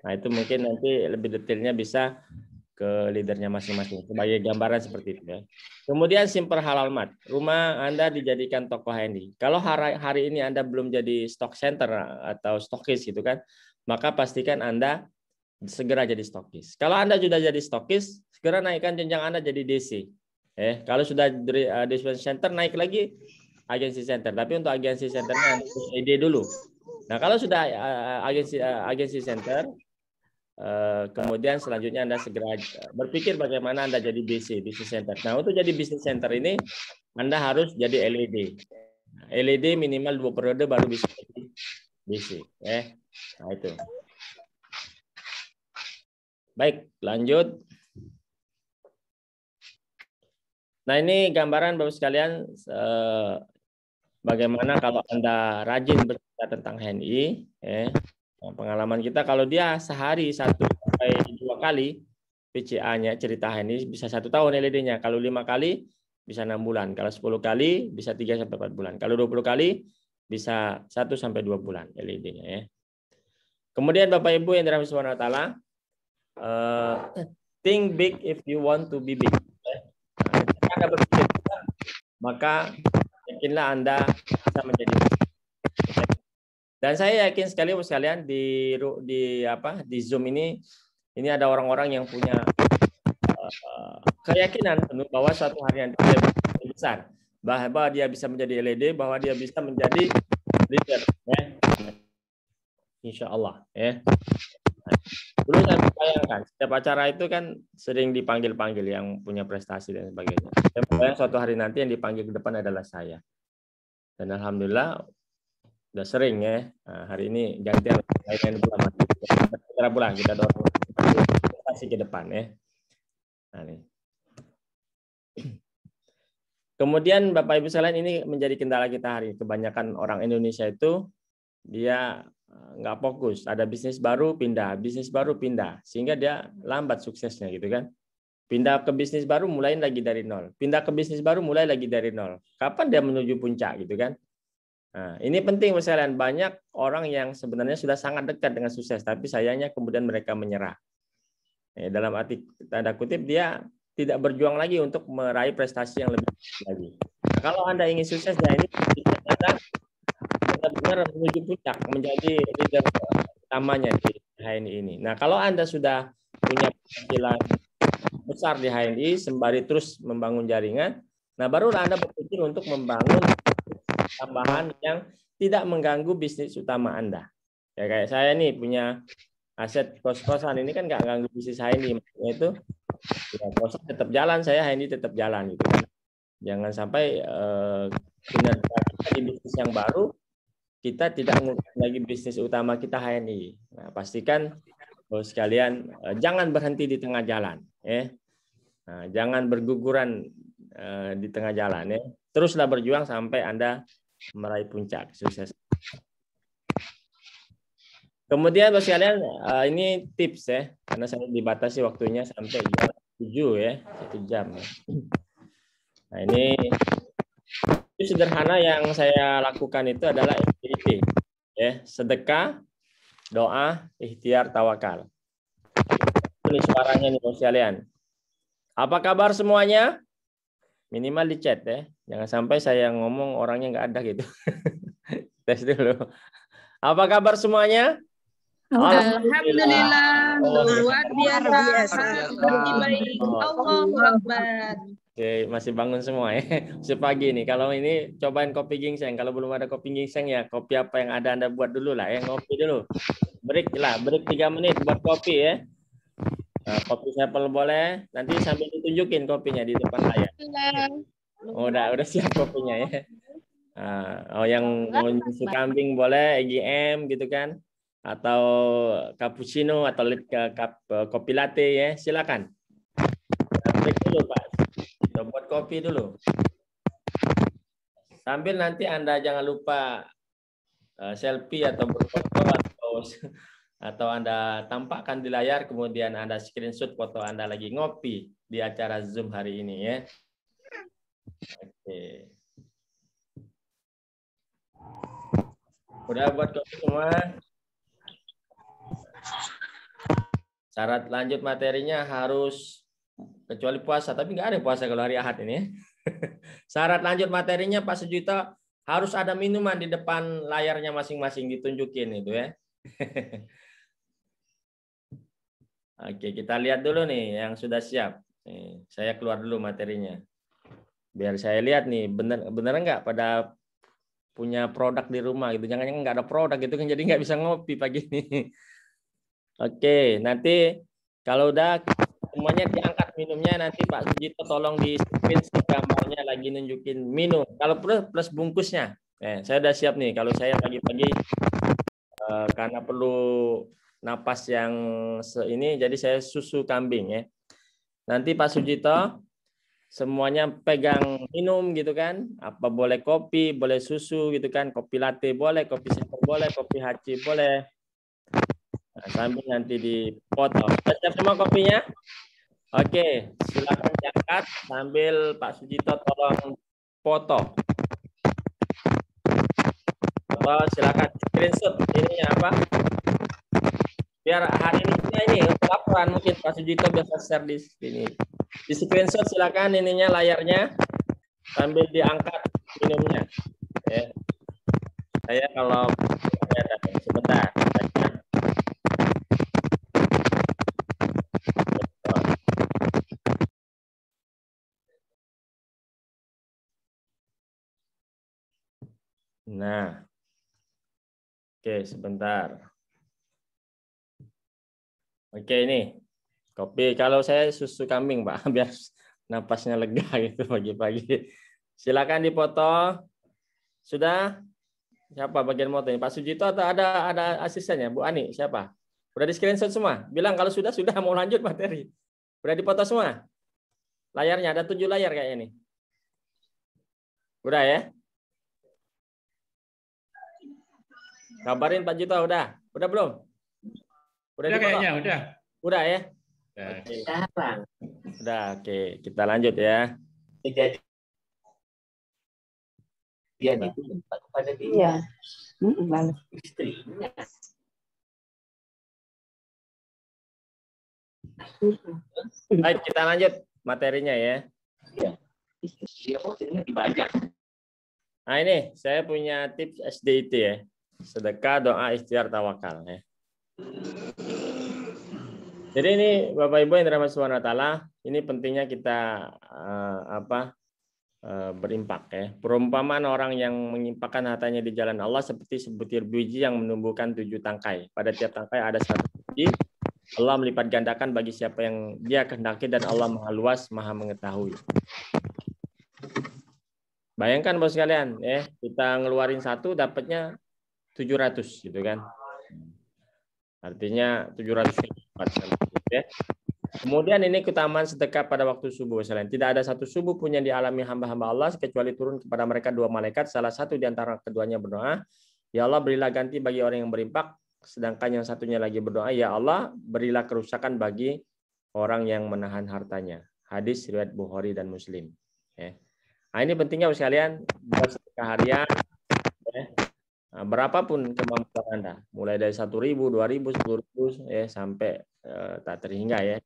Nah, itu mungkin nanti lebih detailnya bisa ke leadernya masing-masing sebagai gambaran seperti itu ya. Kemudian simple halal mat. Rumah Anda dijadikan toko HNI. Kalau hari ini Anda belum jadi stock center atau stokis gitu kan, maka pastikan Anda segera jadi stokis. Kalau Anda sudah jadi stokis, segera naikkan jenjang Anda jadi DC. Kalau sudah distribution center, naik lagi agensi center. Tapi untuk agensi centernya ide dulu. Nah, kalau sudah agensi center, kemudian selanjutnya Anda segera berpikir bagaimana Anda jadi BC, business center. Nah, untuk jadi business center ini Anda harus jadi LED. LED minimal 2 periode baru bisa jadi BC. Nah, itu. Baik, lanjut. Nah, ini gambaran Bapak sekalian bagaimana kalau Anda rajin bercerita tentang HNI. Pengalaman kita kalau dia sehari 1 sampai 2 kali PCA-nya cerita HNI bisa 1 tahun LED-nya. Kalau 5 kali bisa 6 bulan. Kalau 10 kali bisa 3 sampai 4 bulan. Kalau 20 kali bisa 1 sampai 2 bulan LED-nya ya. Kemudian Bapak Ibu yang dirahmati Subhanahu wa taala, think big if you want to be big. Jika Anda berpikir besar, maka yakinlah Anda bisa menjadi besar. Dan saya yakin sekali sekalian di Zoom ini ada orang-orang yang punya keyakinan penuh bahwa suatu hari nanti dia bisa menjadi besar, bahwa dia bisa menjadi LED, bahwa dia bisa menjadi leader, ya. Insya Allah, ya. Dulu saya bayangkan setiap acara itu kan sering dipanggil-panggil yang punya prestasi dan sebagainya. Saya bayang suatu hari nanti yang dipanggil ke depan adalah saya. Dan alhamdulillah udah sering ya. Nah, hari ini gantian bulan kita dorong prestasi ke depan ya. Nah, nih. Kemudian Bapak Ibu sekalian, ini menjadi kendala kita hari. Kebanyakan orang Indonesia itu dia nggak fokus. Ada bisnis baru pindah, bisnis baru pindah, sehingga dia lambat suksesnya gitu kan. Pindah ke bisnis baru mulai lagi dari nol. Pindah ke bisnis baru mulai lagi dari nol. Kapan dia menuju puncak gitu kan? Nah, ini penting Bapak sekalian. Banyak orang yang sebenarnya sudah sangat dekat dengan sukses, tapi sayangnya kemudian mereka menyerah. Dalam arti tanda kutip dia tidak berjuang lagi untuk meraih prestasi yang lebih lagi. Nah, kalau Anda ingin sukses, ya ini Anda benar-benar menuju puncak menjadi leader utamanya di HNI ini. Nah, kalau Anda sudah punya penghasilan besar di HNI sembari terus membangun jaringan, nah barulah Anda berpikir untuk membangun tambahan yang tidak mengganggu bisnis utama Anda. Ya kayak saya nih punya aset kos-kosan, ini kan nggak ganggu bisnis HNI, maksudnya itu ya, kosan tetap jalan, saya HNI tetap jalan gitu kan. Jangan sampai kinerja kita di bisnis yang baru kita tidak mengurus lagi bisnis utama kita HNI. Nah, pastikan sekalian jangan berhenti di tengah jalan, ya. Nah, jangan berguguran di tengah jalan, ya. Teruslah berjuang sampai Anda meraih puncak sukses. Kemudian Bapak sekalian, ini tips ya, karena saya dibatasi waktunya sampai jam 7 ya, 1 jam. Nah, ini sederhana yang saya lakukan itu adalah SPIP, ya, sedekah, doa, ikhtiar, tawakal. Ini suaranya nih Bapak sekalian. Apa kabar semuanya? Minimal di chat ya, jangan sampai saya ngomong orangnya nggak ada gitu. Tes dulu. Apa kabar semuanya? Alhamdulillah, luar biasa, lebih baik. Allahu Akbar. Oke, masih bangun semua ya. Masih pagi nih. Kalau ini cobain kopi ginseng. Kalau belum ada kopi ginseng ya kopi apa yang ada Anda buat dulu lah. Ya ngopi dulu. Break lah, break 3 menit buat kopi ya. Nah, kopi sampel boleh. Nanti sambil ditunjukin kopinya di depan layar. Udah siap kopinya ya. Nah, yang mau susu kambing boleh, EGM gitu kan. Atau cappuccino atau kopi latte ya, silakan. Break dulu Pak, kita buat kopi dulu. Sambil nanti Anda jangan lupa selfie atau berfoto atau Anda tampakkan di layar, kemudian Anda screenshot foto Anda lagi ngopi di acara Zoom hari ini ya. Oke. Udah buat kopi semua? Syarat lanjut materinya harus, kecuali puasa, tapi nggak ada puasa kalau hari Ahad ini. Syarat lanjut materinya Pak Sujito harus ada minuman di depan layarnya masing-masing ditunjukin itu ya. Oke, kita lihat dulu nih yang sudah siap. Nih, saya keluar dulu materinya. Biar saya lihat nih, bener nggak pada punya produk di rumah gitu. Jangan-jangan nggak ada produk gitu kan, jadi nggak bisa ngopi pagi ini. Oke, nanti kalau udah semuanya diangkat minumnya, nanti Pak Sujito tolong di screenshot gambarnya lagi nunjukin minum. Kalau plus bungkusnya. Saya udah siap nih. Kalau saya pagi-pagi karena perlu napas yang ini, jadi saya susu kambing ya. Nanti Pak Sujito semuanya pegang minum gitu kan. Apa boleh kopi, boleh susu gitu kan. Kopi latte boleh, kopi sampel boleh, kopi haci boleh. Nah, sambil nanti dipotong. Siap semua kopinya? Oke, silakan diangkat sambil Pak Sujito tolong foto. Foto, silakan screenshot ininya apa? Biar hari ini untuk laporan mungkin Pak Sujito bisa share di sini. Di screenshot silakan ininya layarnya sambil diangkat minumnya. Ya. Saya kalau sebentar. Nah, oke sebentar. Oke ini kopi. Kalau saya susu kambing Pak, biar napasnya lega gitu pagi-pagi. Silakan dipoto. Sudah? Siapa bagian moto ini? Pak Sujito atau ada asistennya? Bu Ani siapa? Udah di screenshot semua? Bilang kalau sudah mau lanjut materi. Udah dipoto semua? Layarnya ada 7 layar kayaknya nih. Udah ya? Kabarin Pak Juta udah. Udah belum? Udah dibawa? kayaknya, udah. Udah ya? Udah. Oke. Udah, oke. Kita lanjut ya. Dia diminta kepada dia. Balas. Istrinya. Baik, kita lanjut materinya ya. Dia posisinya dibajak. Nah ini saya punya tips SDIT ya. Sedekah, doa, ikhtiar, tawakal ya. Jadi ini Bapak Ibu yang dirahmati Subhanahu wa taala, ini pentingnya kita berimpak ya. Perumpamaan orang yang menyimpakkan hartanya di jalan Allah seperti sebutir biji yang menumbuhkan 7 tangkai. Pada tiap tangkai ada 1 biji. Allah melipat gandakan bagi siapa yang dia kehendaki dan Allah Maha Luas, Maha Mengetahui. Bayangkan bos sekalian, ya, kita ngeluarin 1 dapatnya 700 gitu kan. Artinya 700 ya. Kemudian ini keutamaan sedekah pada waktu subuh sekalian. Tidak ada satu subuh pun yang dialami hamba-hamba Allah kecuali turun kepada mereka 2 malaikat, salah satu di antara keduanya berdoa, ya Allah berilah ganti bagi orang yang berimpak, sedangkan yang satunya lagi berdoa, ya Allah berilah kerusakan bagi orang yang menahan hartanya. Hadis riwayat Bukhari dan Muslim. Ya. Nah, ini pentingnya sekalian sedekah harian, ya. Nah, berapapun kemampuan Anda, mulai dari 1.000, 2.000, 10.000 ya sampai tak terhingga ya.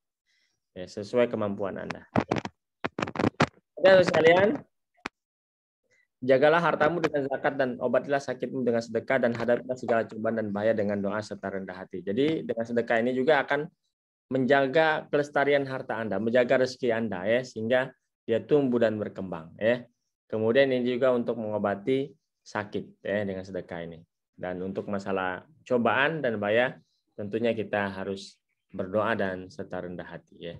Ya, sesuai kemampuan Anda. Dan sekalian, jagalah hartamu dengan zakat dan obatilah sakitmu dengan sedekah dan hadapilah segala cobaan dan bahaya dengan doa serta rendah hati. Jadi dengan sedekah ini juga akan menjaga kelestarian harta Anda, menjaga rezeki Anda ya, sehingga dia tumbuh dan berkembang ya. Kemudian ini juga untuk mengobati sakit ya dengan sedekah ini. Dan untuk masalah cobaan dan bahaya tentunya kita harus berdoa dan serta rendah hati ya.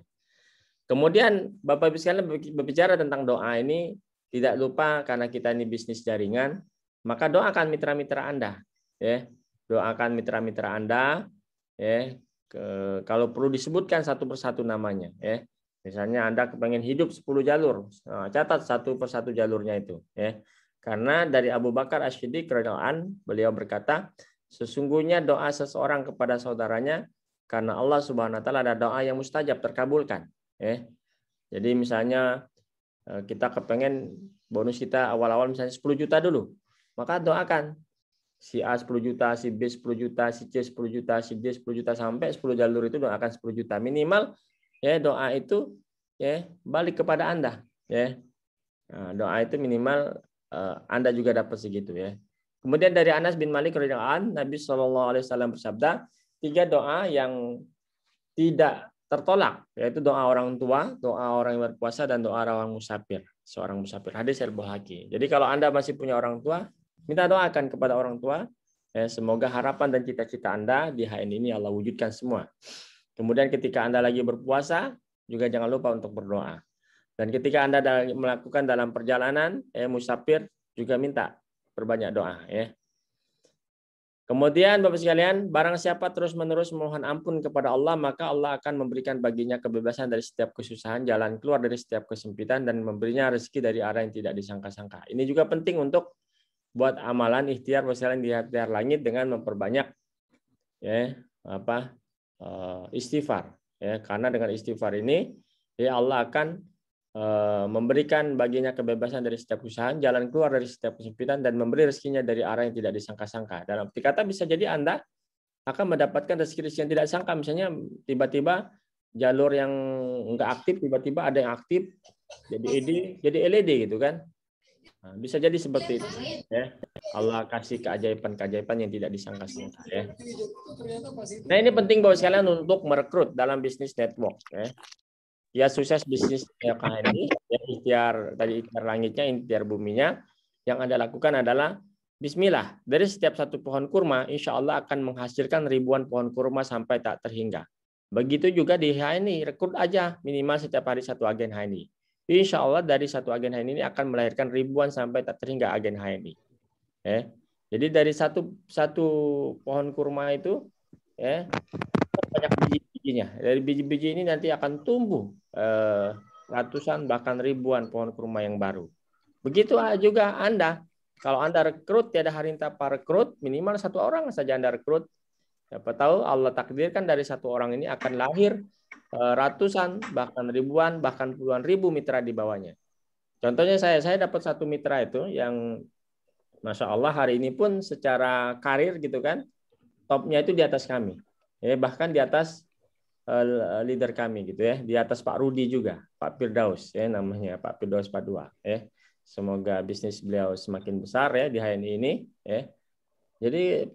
Kemudian Bapak Ibu sekalian berbicara tentang doa ini, tidak lupa karena kita ini bisnis jaringan, maka doakan mitra-mitra Anda ya. Doakan mitra-mitra Anda ya. Kalau perlu disebutkan satu persatu namanya ya. Misalnya Anda kepengen hidup 10 jalur, catat satu persatu jalurnya itu ya. Karena dari Abu Bakar Asy-Siddiq radhiyallahu anhu, beliau berkata, sesungguhnya doa seseorang kepada saudaranya karena Allah Subhanahu wa taala ada doa yang mustajab terkabulkan ya. Jadi misalnya kita kepengen bonus kita awal-awal misalnya 10 juta dulu, maka doakan si A 10 juta, si B 10 juta, si C 10 juta, si D 10 juta sampai 10 jalur itu doakan 10 juta minimal ya. Doa itu ya balik kepada Anda ya. Nah, doa itu minimal Anda juga dapat segitu ya. Kemudian dari Anas bin Malik radhiyallahu anhu, Nabi SAW bersabda, 3 doa yang tidak tertolak, yaitu doa orang tua, doa orang yang berpuasa, dan doa orang musafir, seorang musafir. Hadis Al-Bukhari. Jadi kalau Anda masih punya orang tua, minta doakan kepada orang tua, ya, semoga harapan dan cita-cita Anda di HN ini Allah wujudkan semua. Kemudian ketika Anda lagi berpuasa, juga jangan lupa untuk berdoa. Dan ketika Anda melakukan dalam perjalanan, musafir, juga minta berbanyak doa. Ya. Kemudian Bapak sekalian, barang siapa terus-menerus memohon ampun kepada Allah, maka Allah akan memberikan baginya kebebasan dari setiap kesusahan, jalan keluar dari setiap kesempitan, dan memberinya rezeki dari arah yang tidak disangka-sangka. Ini juga penting untuk buat amalan ikhtiar Bapak sekalian di ikhtiar langit dengan memperbanyak ya, istighfar. Ya, karena dengan istighfar ini ya Allah akan memberikan baginya kebebasan dari setiap kesusahan, jalan keluar dari setiap kesempitan, dan memberi rezekinya dari arah yang tidak disangka-sangka. Dalam arti kata bisa jadi Anda akan mendapatkan rezeki yang tidak sangka. Misalnya tiba-tiba jalur yang enggak aktif, tiba-tiba ada yang aktif, jadi LED gitu kan. Nah, bisa jadi seperti itu. Ya. Allah kasih keajaiban-keajaiban yang tidak disangka-sangka. Ya. Nah ini penting buat sekalian untuk merekrut dalam bisnis network. Ya. Ya sukses bisnis ini, ya, ikhtiar tadi ikhtiar langitnya, ikhtiar buminya. Yang Anda lakukan adalah Bismillah. Dari setiap satu pohon kurma, insya Allah akan menghasilkan ribuan pohon kurma sampai tak terhingga. Begitu juga di HNI, rekrut aja minimal setiap hari 1 agen HNI. Insya Allah dari 1 agen HNI ini akan melahirkan ribuan sampai tak terhingga agen HNI. Jadi dari satu pohon kurma itu, banyak biji-bijinya. Dari biji-biji ini nanti akan tumbuh ratusan bahkan ribuan pohon kurma yang baru. Begitu juga Anda. Kalau Anda rekrut, tiada hari tanpa rekrut, minimal 1 orang saja Anda rekrut. Siapa tahu Allah takdirkan dari 1 orang ini akan lahir ratusan, bahkan ribuan, bahkan puluhan ribu mitra di bawahnya. Contohnya saya dapat 1 mitra itu yang Masya Allah hari ini pun secara karir gitu kan, topnya itu di atas kami. Bahkan di atas leader kami gitu ya, di atas Pak Rudi juga, Pak Firdaus ya namanya, Pak Firdaus Padua ya. Semoga bisnis beliau semakin besar ya di HNI ini ya. Jadi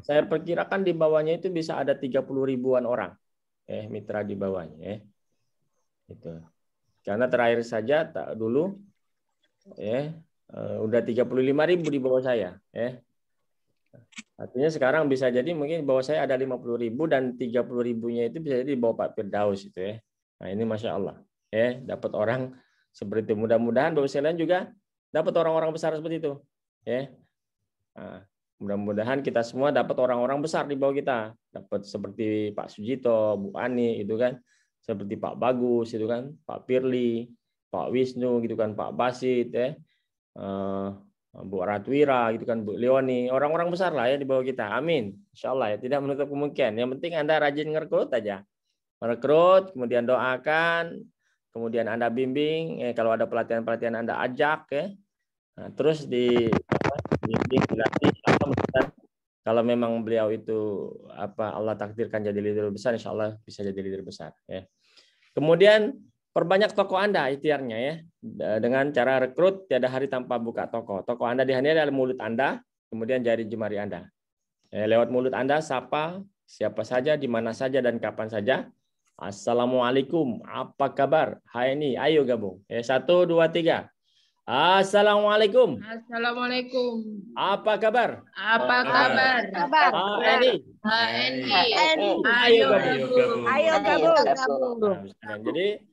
saya perkirakan di bawahnya itu bisa ada 30 ribuan orang mitra di bawahnya ya. Itu. Karena terakhir saja dulu ya udah 35.000 di bawah saya ya. Artinya sekarang bisa jadi mungkin di bawah saya ada 50.000 dan 30.000-nya itu bisa jadi di bawah Pak Firdaus itu ya. Nah ini Masya Allah ya, dapat orang seperti itu. Mudah-mudahan Bapak sekalian juga dapat orang-orang besar seperti itu ya. Nah, mudah-mudahan kita semua dapat orang-orang besar di bawah kita, dapat seperti Pak Sujito, Bu Ani itu kan, seperti Pak Bagus itu kan, Pak Firly, Pak Wisnu gitu kan, Pak Basit ya, Bu Ratwira gitu kan, Bu Leoni, orang-orang besar lah ya di bawah kita. Amin. Insya Allah ya, tidak menutup kemungkinan. Yang penting Anda rajin ngerekrut aja, merekrut, kemudian doakan, kemudian Anda bimbing, kalau ada pelatihan-pelatihan Anda ajak ya. Nah, terus dibimbing, dilatih. Kalau memang beliau itu Allah takdirkan jadi leader besar, insya Allah bisa jadi leader besar ya. Kemudian perbanyak toko Anda ikhtiarnya ya, dengan cara rekrut tiada hari tanpa buka toko. Toko Anda di sini adalah mulut Anda, kemudian jari jemari Anda. Lewat mulut Anda sapa siapa saja, di mana saja dan kapan saja. Assalamualaikum, apa kabar? Hai ini, ayo gabung. 1, 2, 3. Assalamualaikum. Assalamualaikum. Apa kabar? Apa kabar? HNI. Ayo gabung. Ayo gabung. Nah, jadi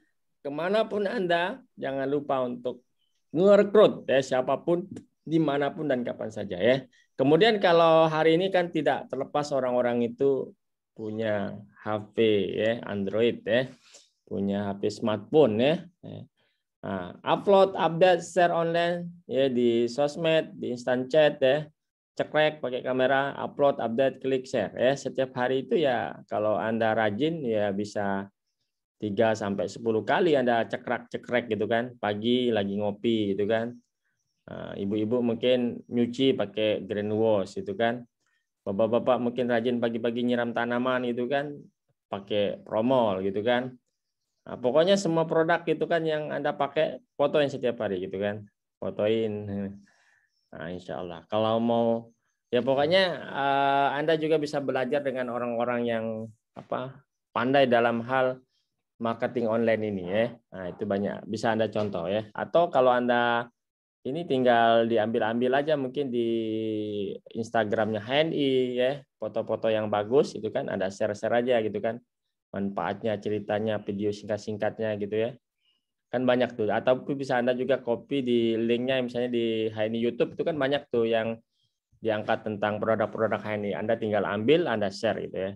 kemanapun Anda, jangan lupa untuk ngerekrut ya, siapapun, dimanapun dan kapan saja ya. Kemudian kalau hari ini kan tidak terlepas orang-orang itu punya HP ya, Android ya, punya HP smartphone ya. Nah, upload, update, share online ya di sosmed, di instant chat ya. Cekrek pakai kamera, upload, update, klik share ya. Setiap hari itu ya kalau Anda rajin ya bisa 3 sampai 10 kali Anda cekrek gitu kan. Pagi lagi ngopi gitu kan. Ibu-ibu mungkin nyuci pakai grand wash gitu kan. Bapak-bapak mungkin rajin pagi-pagi nyiram tanaman gitu kan, pakai promol gitu kan. Nah, pokoknya semua produk gitu kan yang Anda pakai, fotoin setiap hari gitu kan. Fotoin. Nah, insya Allah. Kalau mau, ya pokoknya Anda juga bisa belajar dengan orang-orang yang pandai dalam hal marketing online ini ya. Nah, itu banyak. Bisa Anda contoh ya. Atau kalau Anda ini tinggal diambil-ambil aja mungkin di Instagramnya HNI ya, foto-foto yang bagus itu kan Anda share-share aja gitu kan, manfaatnya, ceritanya, video singkat-singkatnya gitu ya, kan banyak tuh. Atau bisa Anda juga copy di linknya misalnya di HNI YouTube itu kan banyak tuh yang diangkat tentang produk-produk HNI. Anda tinggal ambil, Anda share gitu ya.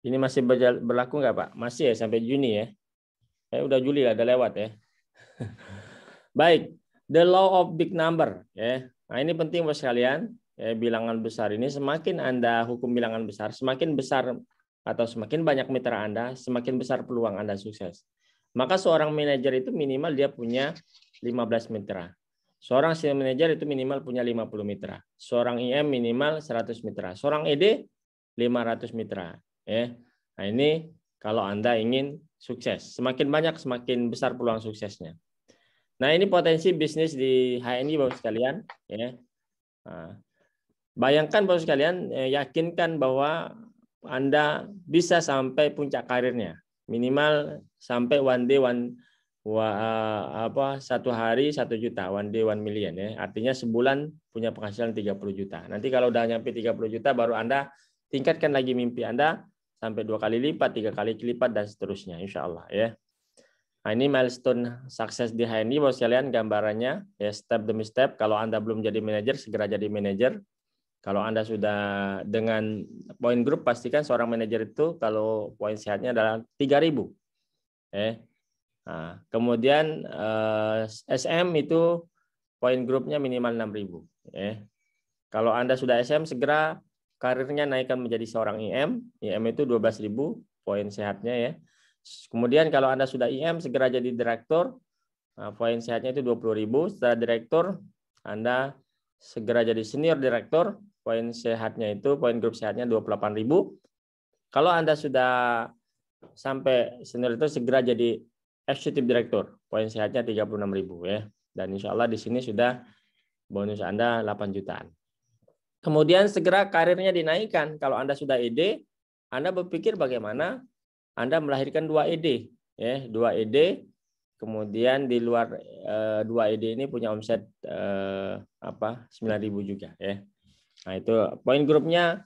Ini masih berlaku nggak Pak? Masih ya sampai Juni ya? Udah Juli lah, udah lewat ya. Baik, the law of big number ya. Nah, ini penting buat sekalian. Ya, bilangan besar ini semakin Anda hukum bilangan besar, semakin besar atau semakin banyak mitra Anda, semakin besar peluang Anda sukses. Maka seorang manajer itu minimal dia punya 15 mitra. Seorang sales manager itu minimal punya 50 mitra. Seorang IM minimal 100 mitra. Seorang ED 500 mitra ya. Nah, ini kalau Anda ingin sukses. Semakin banyak, semakin besar peluang suksesnya. Nah, ini potensi bisnis di HNI Bapak sekalian. Ya. Nah, bayangkan Bapak sekalian, yakinkan bahwa Anda bisa sampai puncak karirnya. Minimal sampai satu hari 1 juta, 1 day 1 million. Ya. Artinya sebulan punya penghasilan 30 juta. Nanti kalau udah nyampe 30 juta, baru Anda tingkatkan lagi mimpi Anda sampai 2 kali lipat, 3 kali lipat, dan seterusnya, insya Allah ya. Nah, ini milestone sukses di HNI Bapak sekalian gambarannya ya, step demi step. Kalau Anda belum jadi manajer, segera jadi manajer. Kalau Anda sudah dengan poin grup, pastikan seorang manajer itu kalau poin sehatnya adalah 3.000. Nah, kemudian SM itu poin grupnya minimal 6.000. Ya. Kalau Anda sudah SM, segera karirnya naikkan menjadi seorang IM. IM itu 12.000 poin sehatnya ya. Kemudian kalau Anda sudah IM, segera jadi direktur. Nah, poin sehatnya itu 20.000. Setelah direktur, Anda segera jadi senior direktur. Poin sehatnya itu, poin grup sehatnya 28.000. Kalau Anda sudah sampai senior itu, segera jadi eksekutif direktur. Poin sehatnya 36.000 ya. Dan insya Allah di sini sudah bonus Anda 8 jutaan. Kemudian segera karirnya dinaikkan. Kalau Anda sudah ED, Anda berpikir bagaimana Anda melahirkan 2 ED. Ya, 2 ED. Kemudian di luar 2 ED ini punya omset 9.000 juga. Ya. Nah itu poin grupnya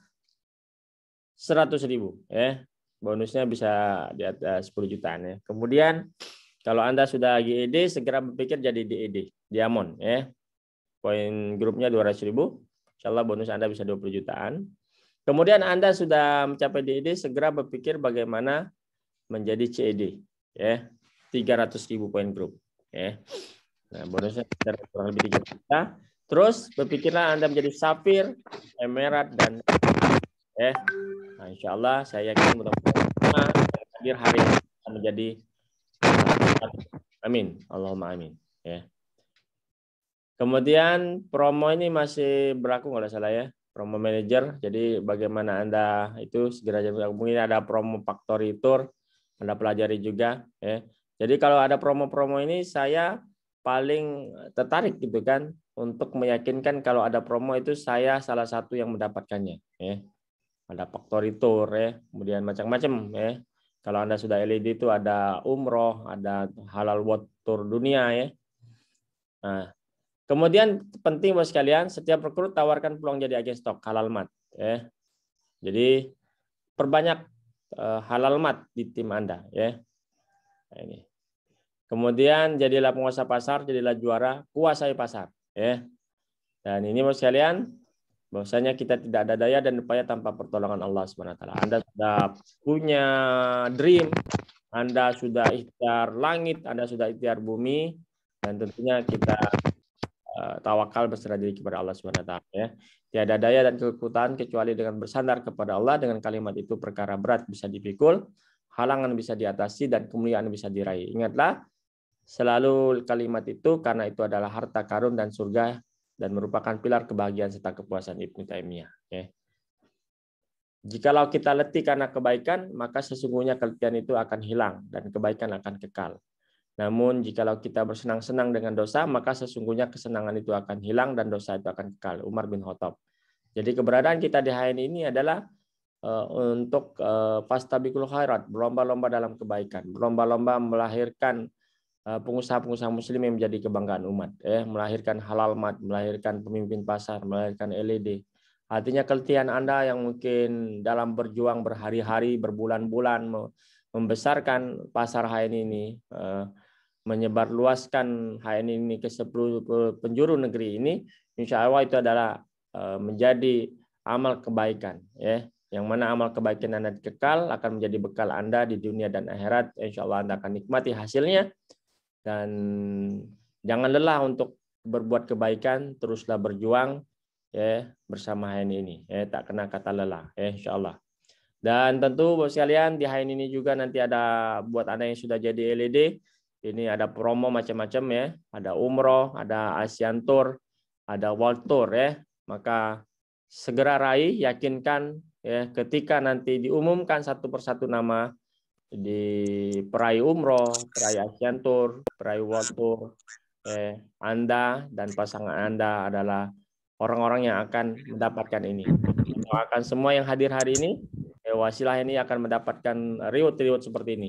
100.000. Ya. Bonusnya bisa di atas 10 jutaan. Ya. Kemudian kalau Anda sudah GED, segera berpikir jadi DED, Diamond. Ya. Poin grupnya 200.000. Insya Allah bonus Anda bisa 20 jutaan. Kemudian Anda sudah mencapai DED, segera berpikir bagaimana menjadi CED. Ya, 300.000 poin grup. Ya. Nah, bonusnya kurang lebih 3 juta. Terus berpikirlah Anda menjadi Safir, Emerald, dan ya. Nah, insya Allah saya yakin mudah-mudahan hadir hari ini akan menjadi amin. Allahumma amin. Ya. Kemudian promo ini masih berlaku kalau salah ya, promo manager. Jadi bagaimana Anda itu segera, mungkin ada promo factory tour, Anda pelajari juga ya. Jadi kalau ada promo-promo ini saya paling tertarik gitu kan untuk meyakinkan kalau ada promo itu saya salah satu yang mendapatkannya ya. Ada factory tour ya, kemudian macam-macam ya. Kalau Anda sudah LED itu ada umroh, ada halal world tour dunia ya. Nah, kemudian penting buat sekalian, setiap rekrut tawarkan peluang jadi agen stok halal mat. Ya. Jadi perbanyak halal mat di tim Anda. Ya. Nah, ini. Kemudian jadilah penguasa pasar, jadilah juara, kuasai pasar. Ya. Dan ini buat sekalian, bahwasanya kita tidak ada daya dan upaya tanpa pertolongan Allah SWT. Anda sudah punya dream, Anda sudah ikhtiar langit, Anda sudah ikhtiar bumi, dan tentunya kita tawakal berserah diri kepada Allah SWT. Ya. Tiada daya dan kekuatan kecuali dengan bersandar kepada Allah. Dengan kalimat itu perkara berat bisa dipikul, halangan bisa diatasi, dan kemuliaan bisa diraih. Ingatlah selalu kalimat itu karena itu adalah harta karun dan surga dan merupakan pilar kebahagiaan serta kepuasan Ibnu Taimiyah. Ya. Jikalau kita letih karena kebaikan, maka sesungguhnya keletihan itu akan hilang dan kebaikan akan kekal. Namun jikalau kita bersenang-senang dengan dosa, maka sesungguhnya kesenangan itu akan hilang dan dosa itu akan kekal. Umar bin Khattab. Jadi keberadaan kita di HN ini adalah untuk fastabiqul khairat, berlomba-lomba dalam kebaikan, berlomba-lomba melahirkan pengusaha-pengusaha muslim yang menjadi kebanggaan umat, melahirkan halal mat, melahirkan pemimpin pasar, melahirkan LED. Artinya keletihan Anda yang mungkin dalam berjuang berhari-hari, berbulan-bulan membesarkan pasar HN ini, menyebarluaskan HN ini ke 10 penjuru negeri ini, insya Allah itu adalah menjadi amal kebaikan, ya. Yang mana amal kebaikan Anda kekal akan menjadi bekal Anda di dunia dan akhirat. Insya Allah Anda akan nikmati hasilnya. Dan jangan lelah untuk berbuat kebaikan, teruslah berjuang ya bersama HN ini. Ya, tak kena kata lelah, ya, insya Allah. Dan tentu buat sekalian di HN ini juga nanti ada buat Anda yang sudah jadi LED, ini ada promo macam-macam ya. Ada umroh, ada Asian Tour, ada World Tour ya. Maka segera raih, yakinkan ya ketika nanti diumumkan satu persatu nama di peraih umroh, peraih Asian Tour, peraih World Tour, Anda dan pasangan Anda adalah orang-orang yang akan mendapatkan ini. Doakan semua yang hadir hari ini, wasilah ini akan mendapatkan reward seperti ini,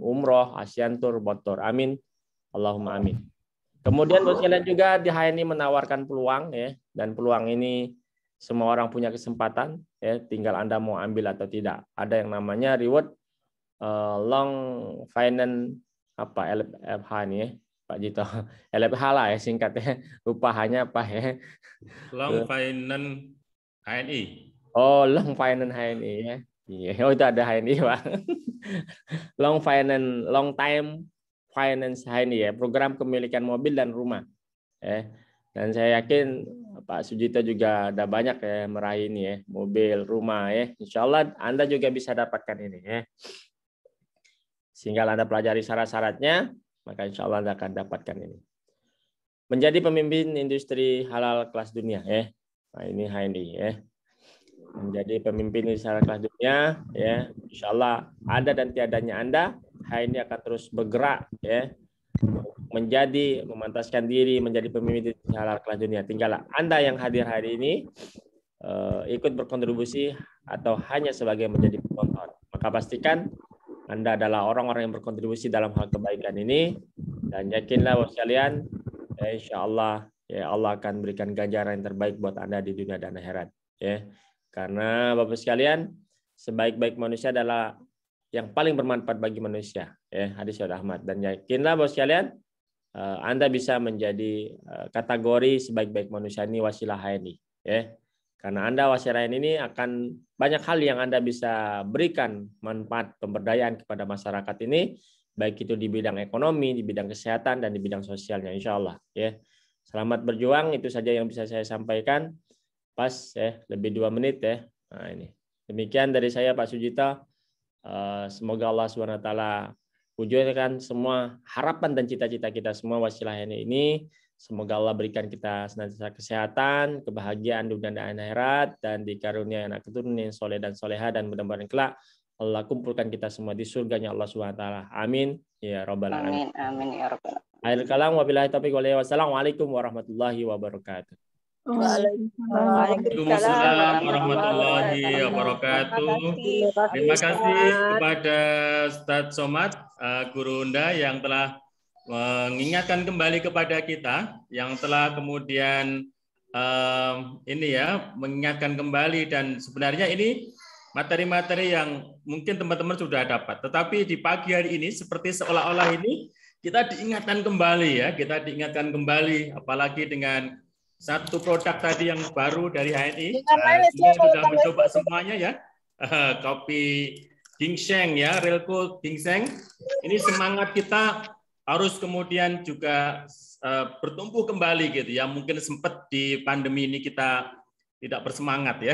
umroh, Asian Tour, World Tour. Amin. Allahumma amin. Kemudian sekalian juga di HN ini menawarkan peluang ya, dan peluang ini semua orang punya kesempatan ya, tinggal Anda mau ambil atau tidak. Ada yang namanya reward long finance apa LFH ini ya Pak Jito, LFH lah ya singkatnya, lupa hanya apa ya, long finance HNI. Oh, long finance HNI ya. Iya, oh itu ada HNI Pak. Long finance long time Finance HNI ya, program kepemilikan mobil dan rumah. Dan saya yakin Pak Sujito juga ada banyak ya meraih ini ya, mobil, rumah ya. Insya Allah Anda juga bisa dapatkan ini ya. Sehingga Anda pelajari syarat-syaratnya, maka insya Allah Anda akan dapatkan ini. Menjadi pemimpin industri halal kelas dunia ya. Nah, ini HNI ya. Menjadi pemimpin industri halal kelas dunia ya. Insya Allah ada dan tiadanya Anda, HNI akan terus bergerak ya. Menjadi memantaskan diri menjadi pemimpin halal kelas dunia. Tinggal Anda yang hadir hari ini ikut berkontribusi atau hanya sebagai menjadi penonton. Maka pastikan Anda adalah orang-orang yang berkontribusi dalam hal kebaikan ini, dan yakinlah bahwa sekalian, ya insya Allah ya Allah akan berikan ganjaran yang terbaik buat Anda di dunia dan akhirat. Ya, karena Bapak sekalian, sebaik-baik manusia adalah yang paling bermanfaat bagi manusia. Ya, hadis Syed Ahmad. Dan yakinlah bahwa sekalian, Anda bisa menjadi kategori sebaik-baik manusia ini wasilah HNI ya. Karena Anda wasilah HNI ini akan banyak hal yang Anda bisa berikan manfaat pemberdayaan kepada masyarakat ini, baik itu di bidang ekonomi, di bidang kesehatan, dan di bidang sosialnya insya Allah ya. Selamat berjuang, itu saja yang bisa saya sampaikan. Pas ya, lebih 2 menit ya. Nah, ini. Demikian dari saya Pak Sujito. Semoga Allah SWT wujudkan semua harapan dan cita-cita kita semua wasilah ini. Semoga Allah berikan kita senantiasa kesehatan, kebahagiaan dunia dan akhirat, dan dikaruniai anak keturunan yang soleh dan soleha, dan mudah-mudahan kelak Allah kumpulkan kita semua di surganya Allah SWT. Amin ya rabbal alamin. Amin ya rabbal alamin. Akhir kalam, wabillahi taufiq wal hidayah. Wassalamualaikum warahmatullahi wabarakatuh. Waalaikumsalam warahmatullahi wabarakatuh. Terima kasih kepada Ustadz Somad, Guru Unda yang telah mengingatkan kembali kepada kita, yang telah kemudian mengingatkan kembali, dan sebenarnya ini materi-materi yang mungkin teman-teman sudah dapat, tetapi di pagi hari ini seperti seolah-olah ini kita diingatkan kembali ya, apalagi dengan satu produk tadi yang baru dari HNI. Kita sudah mencoba semuanya ya. Kopi ginseng ya, real cold ginseng. Ini semangat kita harus kemudian juga bertumbuh kembali gitu ya. Mungkin sempat di pandemi ini kita tidak bersemangat ya.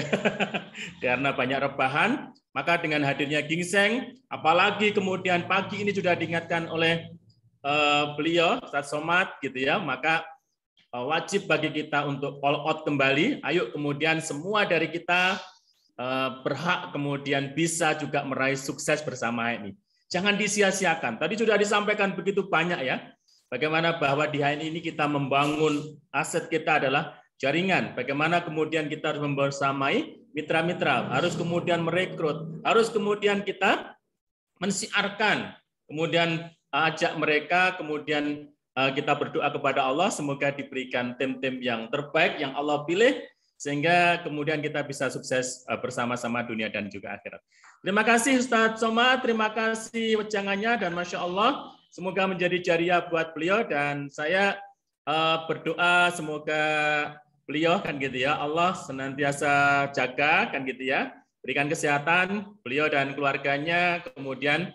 Karena banyak rebahan, maka dengan hadirnya ginseng, apalagi kemudian pagi ini sudah diingatkan oleh beliau Ustadz Somad gitu ya, maka wajib bagi kita untuk all out kembali. Ayo kemudian semua dari kita berhak kemudian bisa juga meraih sukses bersama HNI. Jangan disia-siakan. Tadi sudah disampaikan begitu banyak ya, bagaimana bahwa di HNI ini kita membangun aset kita adalah jaringan. Bagaimana kemudian kita harus membersamai mitra-mitra, harus kemudian merekrut, harus kemudian kita mensiarkan, kemudian ajak mereka, kemudian kita berdoa kepada Allah semoga diberikan tim-tim yang terbaik yang Allah pilih sehingga kemudian kita bisa sukses bersama-sama dunia dan juga akhirat. Terima kasih Ustadz Somad, terima kasih wejangannya, dan Masya Allah semoga menjadi jariah buat beliau, dan saya berdoa semoga beliau kan gitu ya, Allah senantiasa jaga kan gitu ya, berikan kesehatan beliau dan keluarganya, kemudian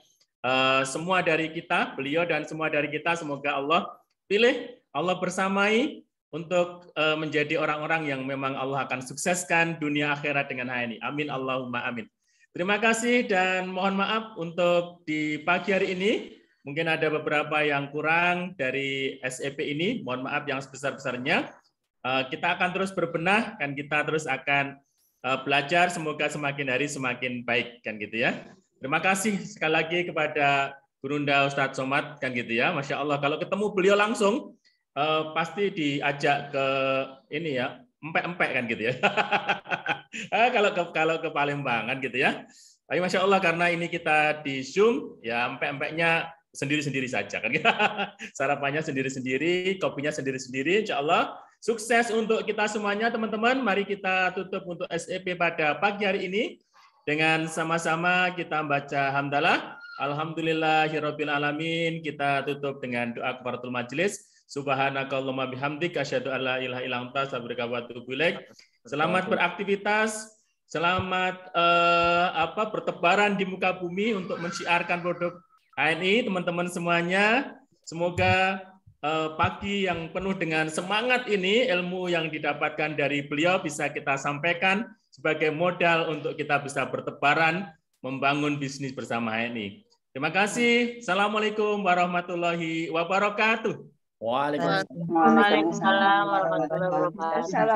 semua dari kita, beliau dan semua dari kita, semoga Allah pilih, Allah bersamai untuk menjadi orang-orang yang memang Allah akan sukseskan dunia akhirat dengan HNI. Amin Allahumma amin. Terima kasih dan mohon maaf untuk di pagi hari ini. Mungkin ada beberapa yang kurang dari SEP ini. Mohon maaf yang sebesar-besarnya. Kita akan terus berbenah, kan kita terus akan belajar. Semoga semakin hari semakin baik kan gitu ya. Terima kasih sekali lagi kepada Guru Unda Ustadz Somad kan gitu ya. Masya Allah kalau ketemu beliau langsung pasti diajak ke ini ya, empek-empek kan gitu ya. Kalau ke Palembang kan gitu ya. Tapi Masya Allah karena ini kita di Zoom ya, empek-empeknya sendiri-sendiri saja kan. Sarapannya sendiri-sendiri, kopinya sendiri-sendiri. Insya Allah sukses untuk kita semuanya teman-teman. Mari kita tutup untuk SEP pada pagi hari ini dengan sama-sama kita baca hamdalah. Alhamdulillahirabbil alamin. Kita tutup dengan doa kafaratul majelis. Subhanakallahumma bihamdika asyhadu an la ilaha illa anta astaghfiruka wa atubu ilaik. Selamat beraktivitas, selamat bertebaran di muka bumi untuk mensiarkan produk HNI teman-teman semuanya. Semoga pagi yang penuh dengan semangat ini, ilmu yang didapatkan dari beliau bisa kita sampaikan sebagai modal untuk kita bisa bertebaran membangun bisnis bersama HNI. Terima kasih. Assalamualaikum warahmatullahi wabarakatuh. Waalaikumsalam. Waalaikumsalam warahmatullahi wabarakatuh.